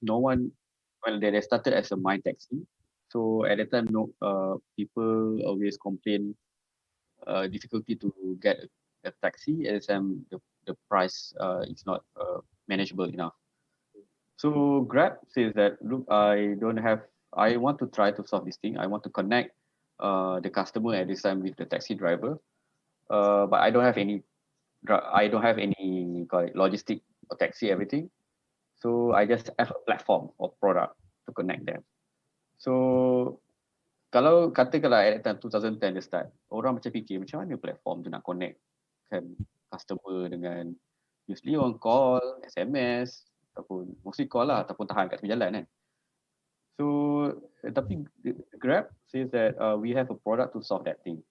no one, well, they started as a My Taxi. So at the time, people always complain difficulty to get a taxi. At the time, the price is not manageable enough. So Grab says that, look, I want to try to solve this thing. I want to connect the customer at this time with the taxi driver, but I don't have any logistic or taxi everything. So I just have a platform or product to connect them. So kalau katakanlah at that time 2010 dia start, orang macam fikir macam mana platform tu nak connect kan customer dengan, usually orang call, SMS ataupun mostly call lah ataupun tahan kat tepi jalan kan. So tapi Grab says that we have a product to solve that thing.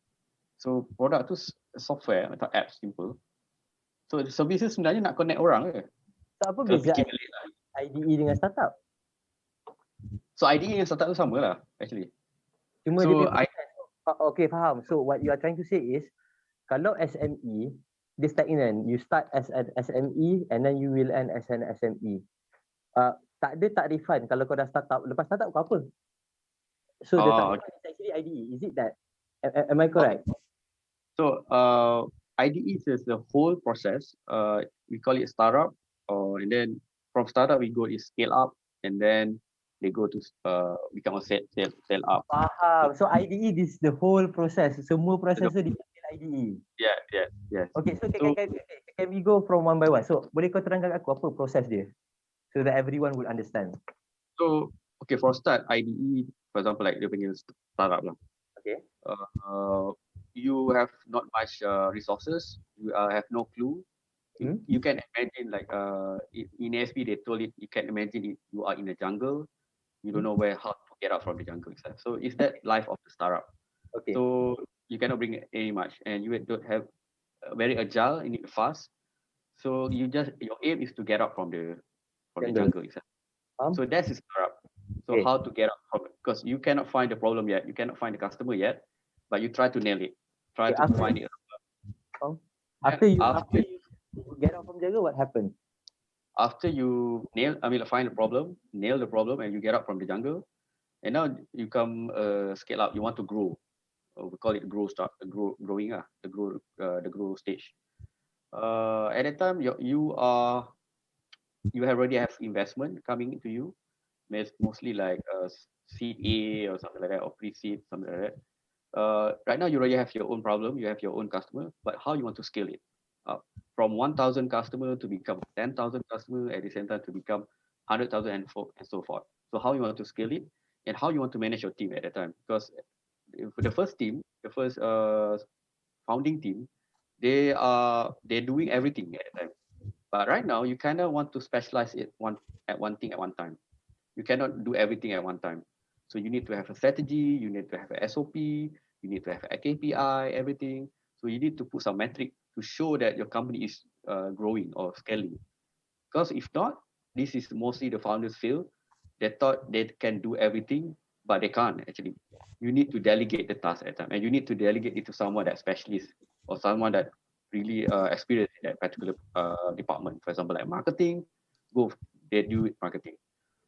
So product tu software atau app simple. So services sebenarnya nak connect orang ke. So apa beza IDE dengan startup? So IDE dengan startup tu sama lah actually. Cuma so, dia okay, faham. So what you are trying to say is kalau SME dia stagnant, you start as an SME and then you will end as an SME. Tak ada takrifan kalau kau dah startup, lepas startup kau apa? So the takrifan is actually IDE. Is it that? Am I correct? So IDE is the whole process. We call it startup, and then from startup we go is scale up, and then they go to become a sell up. Faham. So IDE is the whole process. Semua proses tu dipanggil IDE. Yes. Okay, so can we go from one by one? So boleh kau terangkan aku apa proses dia, so that everyone would understand. So okay, for start IDE, for example, like dia panggil startup lah. Okay. You have not much resources. You have no clue. You can imagine like in ASP they told it. You can imagine you are in the jungle. You don't know how to get out from the jungle itself. So it's that life of the startup. Okay. So you cannot bring any much, and you don't have very agile. You need fast. So your aim is to get out from the jungle itself. So that's the startup. So how to get out from it? Because you cannot find the problem yet. You cannot find the customer yet, but you try to nail it. Try to find it. After you get out from jungle, what happened? After you find the problem, nail the problem, and you get out from the jungle, and now you come scale up. You want to grow. We call it growing the grow stage. At that time, you already have investment coming into you. Mostly like seed A or something like that, or pre-seed, something like that. Right now, you already have your own problem. You have your own customer, but how you want to scale it? from 1,000 customer to become 10,000 customer, at the same time to become 100,000 and so forth. So how you want to scale it and how you want to manage your team at that time. Because the first team, the first founding team, they're doing everything at that time. But right now, you kind of want to specialize it one thing at one time. You cannot do everything at one time. So you need to have a strategy, you need to have a SOP, you need to have a KPI, everything. So you need to put some metric to show that your company is growing or scaling. Because if not, this is mostly the founders feel. They thought they can do everything, but they can't actually. You need to delegate the task at time, and you need to delegate it to someone that specialist or someone that really experienced in that particular department. For example, like marketing, they do marketing.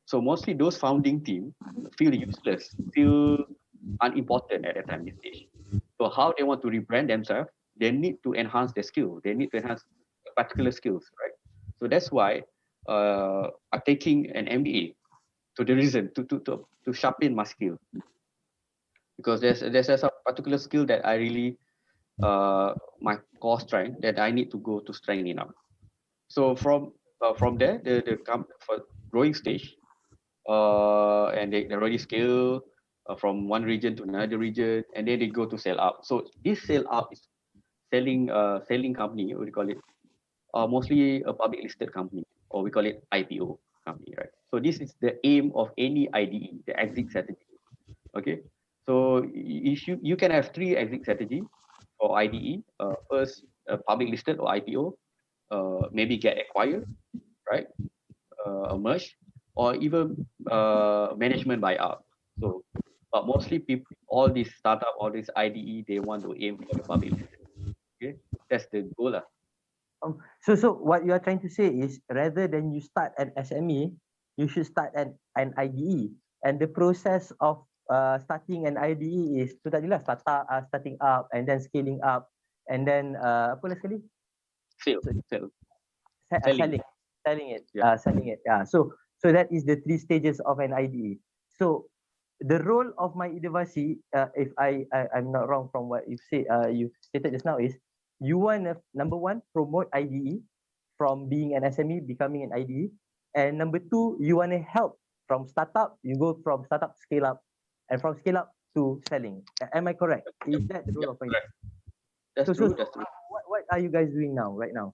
So mostly those founding team feel useless, feel unimportant at that time, this stage. So how they want to rebrand themselves, they need to enhance their skill. They need to enhance particular skills, right? So that's why I'm taking an MBA to the reason to sharpen my skill, because there's a particular skill that I really my core strength that I need to go to strengthening up. So from there the for growing stage, and they already scale from one region to another region, and then they go to sell up. So this sell up is selling company, what do you call it? Mostly a public listed company, or we call it IPO company, right? So this is the aim of any IDE, the exit strategy. Okay, so you can have three exit strategy for IDE. First, public listed or IPO, maybe get acquired, right? Merge, or even management buyout. So, but mostly people, all these startup, all these IDE, they want to aim for the public listed. Okay, that's the goal lah. So what you are trying to say is, rather than you start an SME, you should start an IDE. And the process of starting an IDE is tu tadilah starting up and then scaling up and then apa lagi sekali? Selling it. Yeah. So that is the three stages of an IDE. So the role of MyInovasi, if I'm not wrong from what you said, you stated just now, is you want to, number one, promote IDE from being an SME, becoming an IDE. And number two, you want to help from startup, you go from startup to scale up, and from scale up to selling. Am I correct? Is that the role of MyInovasi? That's true. That's true. What are you guys doing now, right now?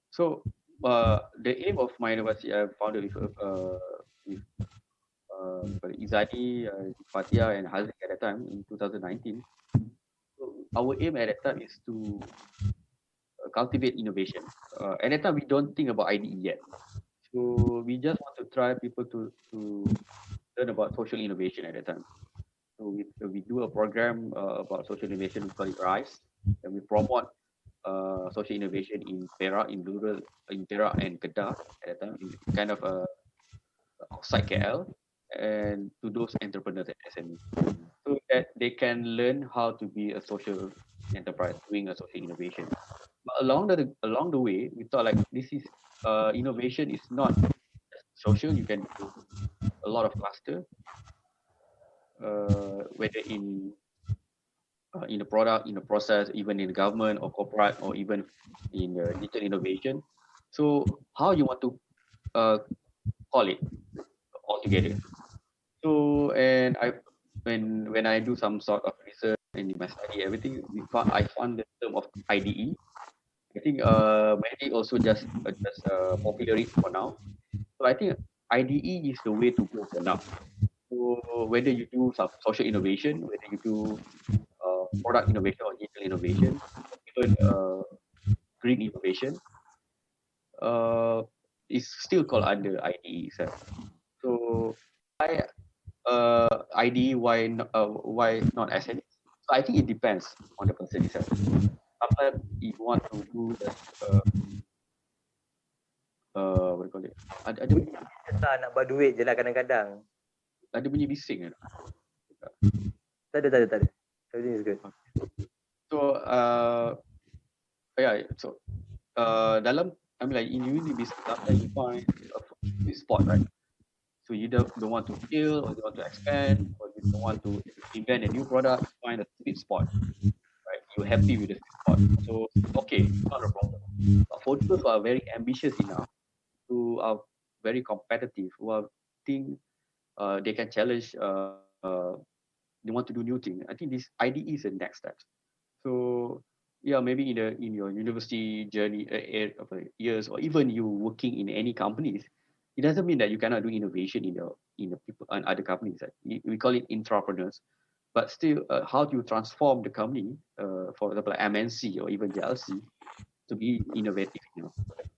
So the aim of MyInovasi, I founded with Izadi, Fatia, and Hazik at that time in 2019. So our aim at that time is to cultivate innovation. At that time, we don't think about IDE yet. So we just want to try people to learn about social innovation at that time. So we do a program about social innovation, we call it RISE, and we promote social innovation in Perak, in Perak and Kedah at that time, in kind of outside KL, and to those entrepreneurs at SME, so that they can learn how to be a social enterprise doing a social innovation. But along the way, we thought like this is innovation is not social. You can do a lot of cluster, whether in the product, in the process, even in the government or corporate, or even in digital innovation. So how you want to call it altogether? So and when I do some sort of research and in my study, everything, I found the term of IDE. I think maybe also just popular it for now. So I think IDE is the way to go for now. So whether you do some social innovation, whether you do product innovation or digital innovation, even green innovation, is still called under IDE itself. So IDE, why not SME? So I think it depends on the person itself. Sometimes you want to do the what do you call it? Ada nak buat duit je lah kadang-kadang. Ada bunyi bising kan? Tak ada. Everything is good. So dalam, I mean, like in uni business, sometimes you find a sweet spot, right? So you don't want to scale, or you want to expand, or you don't want to invent a new product. Find a sweet spot, right? You're happy with the sweet spot. So okay, not a problem. But for those who are very ambitious enough, who are very competitive, who are think they can challenge, they want to do new things. I think this IDE is the next step. So yeah, maybe in your university journey, years, or even you working in any companies, it doesn't mean that you cannot do innovation in the people and other companies. Right? We call it intrapreneurs, but still, how do you transform the company, for example, like MNC or even JLC, to be innovative?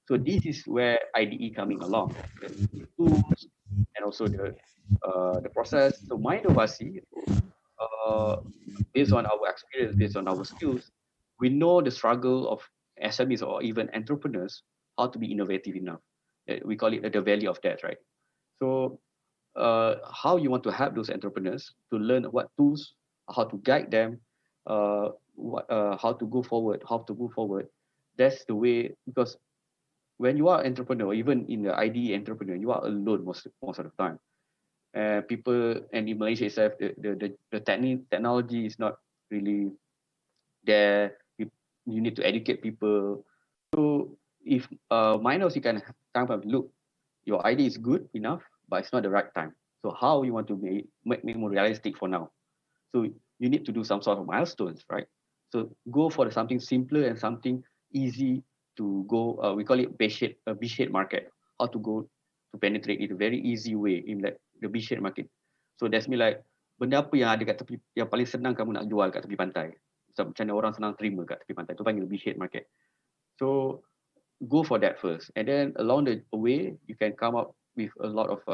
So this is where IDE coming along, the tools and also the process. So MyInovasi, uh, based on our experience, based on our skills, we know the struggle of SMEs or even entrepreneurs, how to be innovative enough. We call it the value of that, right? So how you want to help those entrepreneurs to learn what tools, how to guide them, how to go forward, how to move forward. That's the way, because when you are entrepreneur, even in the IDE entrepreneur, you are alone most of the time. People, and in Malaysia itself, the technology is not really there. You need to educate people. So if minors, you can kind of look, your idea is good enough, but it's not the right time. So how you want to make more realistic for now? So you need to do some sort of milestones, right? So go for something simpler and something easy to go. We call it beachhead market. How to go to penetrate it a very easy way in that the beachhead market. So that's me like, benda apa yang ada kat tepi, yang paling senang kamu nak jual kat tepi pantai. So, macam mana orang senang terima kat tepi pantai. Itu panggil beachhead market. So go for that first, and then along the way you can come up with a lot of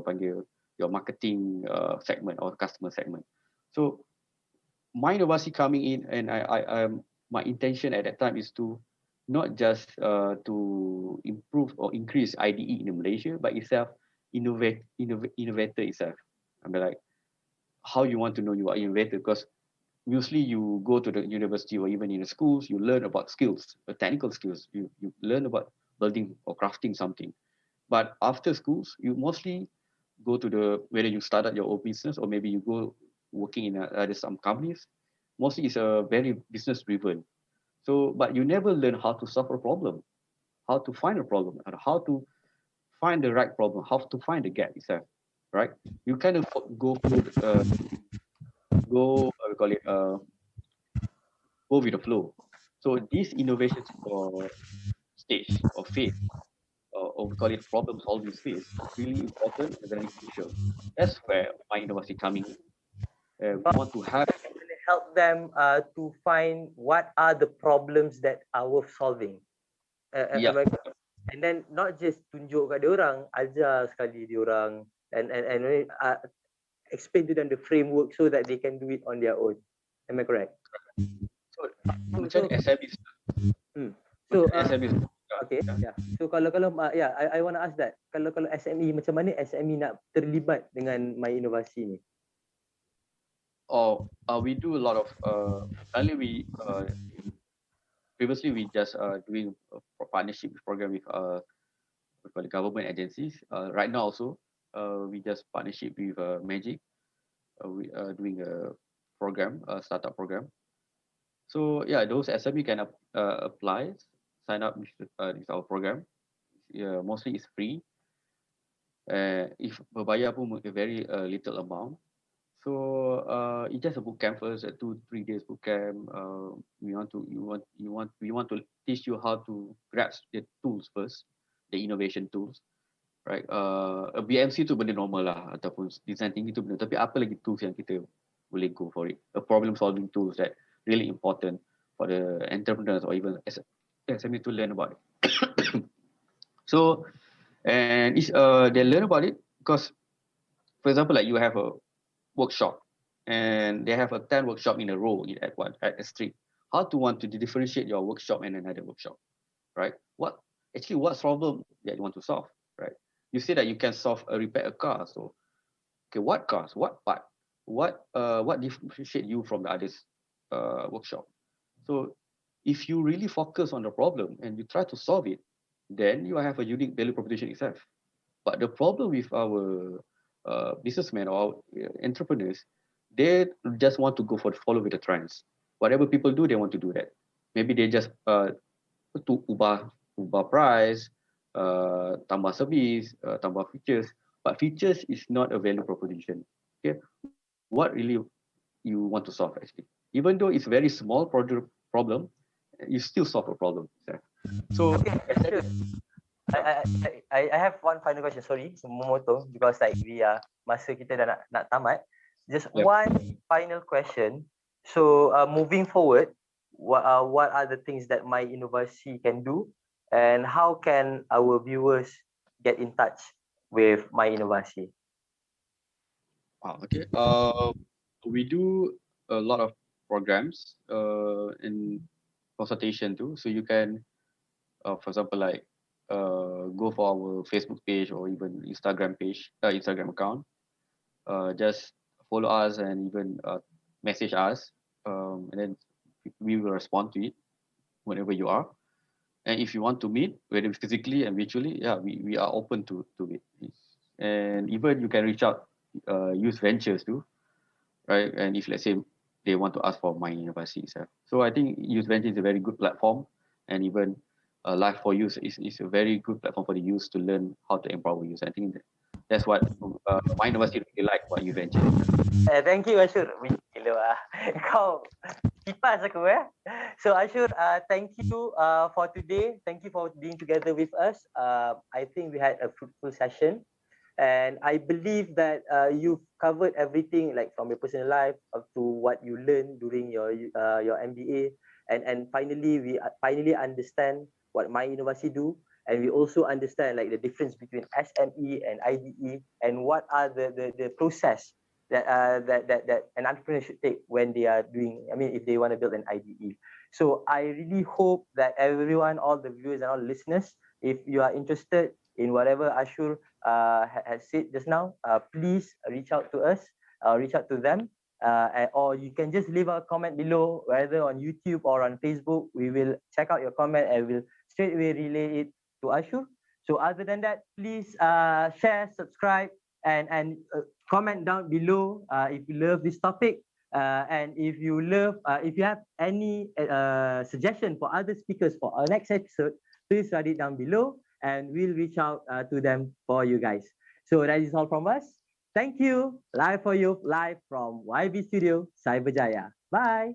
panggil your marketing segment or customer segment. So MyInovasi coming in, and my intention at that time is to not just to improve or increase IDE in Malaysia, but itself innovator itself. I mean, like, how you want to know you are innovator, because usually you go to the university or even in the schools, you learn about skills, technical skills. You learn about building or crafting something. But after schools, you mostly go to whether you started your own business or maybe you go working in some companies. Mostly it's a very business driven. So, but you never learn how to solve a problem, how to find a problem, and how to find the right problem, how to find the gap itself, right? You kind of go through, we call it, go with the flow. So this innovation stage or phase, or we call it problem solving phase, really important and very crucial. That's where MyInovasi coming in. We want to have, Actually help them to find what are the problems that are worth solving. yeah, And then not just tunjuk kat dia orang, ajar sekali dia orang, and explain to them the framework so that they can do it on their own. Am I correct? so macam SMEs, So SMEs. okay, yeah. So kalau yeah, I want to ask that. Kalau SME, macam mana SME nak terlibat dengan MyInovasi ni? Or we do a lot of earlier previously we just doing a partnership program with the government agencies. Right now also we just partnership with Magic. We are doing a program, a startup program. So yeah, those SME can apply, sign up with our program. Yeah, mostly it's free. If berbayar pun a very little amount. So it's just a boot camp first, a 2-3 days boot camp. We want to teach you how to grasp the tools first, the innovation tools, right? BMC tu benda normal lah, ataupun design thinking tu benda. Tapi apa lagi tools yang kita boleh go for it? A problem solving tools that really important for the entrepreneurs or even SME to learn about it. So, and they learn about it because, for example, like you have a workshop and they have a 10 workshop in a row at a street. How to want to differentiate your workshop and another workshop, right? What problem that you want to solve, right? You say that you can repair a car. So, okay, what cars, what part, what differentiate you from the others workshop? So if you really focus on the problem and you try to solve it, then you have a unique value proposition itself. But the problem with our businessmen or our entrepreneurs, they just want to follow with the trends. Whatever people do, they want to do that. maybe they just to ubah price, tambah service, tambah features. But features is not a value proposition. Okay, what really you want to solve actually? Even though it's very small problem, you still solve a problem. So Okay, sure. I have one final question. Sorry, Momoto, because like we are masa kita dah nak tamat. Just Yep. one final question. So moving forward, what are the things that MyInovasi can do, and how can our viewers get in touch with MyInovasi? Okay. We do a lot of programs in consultation too. So you can, for example, like go for our Facebook page or even Instagram page, Instagram account. Just follow us and even message us, and then we will respond to it whenever you are. And if you want to meet, whether physically and virtually, yeah, we are open to it. And even you can reach out, use ventures too, right? And if let's say they want to ask for MyInovasi itself. So I think Youth Venture is a very good platform, and even Life for Youth is a very good platform for the youth to learn how to empower youth. I think that's what MyInovasi really like about Youth Venture. Thank you, Asyur. Gila kau kipas aku So Asyur, thank you for today. Thank you for being together with us. I think we had a fruitful session. And I believe that you've covered everything, like from your personal life up to what you learned during your MBA, and finally we finally understand what MyInovasi do, and we also understand like the difference between SME and IDE, and what are the process that that an entrepreneur should take when they are doing. I mean, if they want to build an IDE. So I really hope that everyone, all the viewers and all the listeners, if you are interested in whatever Asyur has said just now, please reach out to us, reach out to them, or you can just leave a comment below, whether on YouTube or on Facebook. We will check out your comment and we'll straight away relay it to Asyur. So other than that, please share, subscribe, and comment down below if you love this topic. And if you have any suggestion for other speakers for our next episode, please write it down below, and we'll reach out to them for you guys. So that is all from us. Thank you. Live for you, live from YB Studio, Cyberjaya. Bye.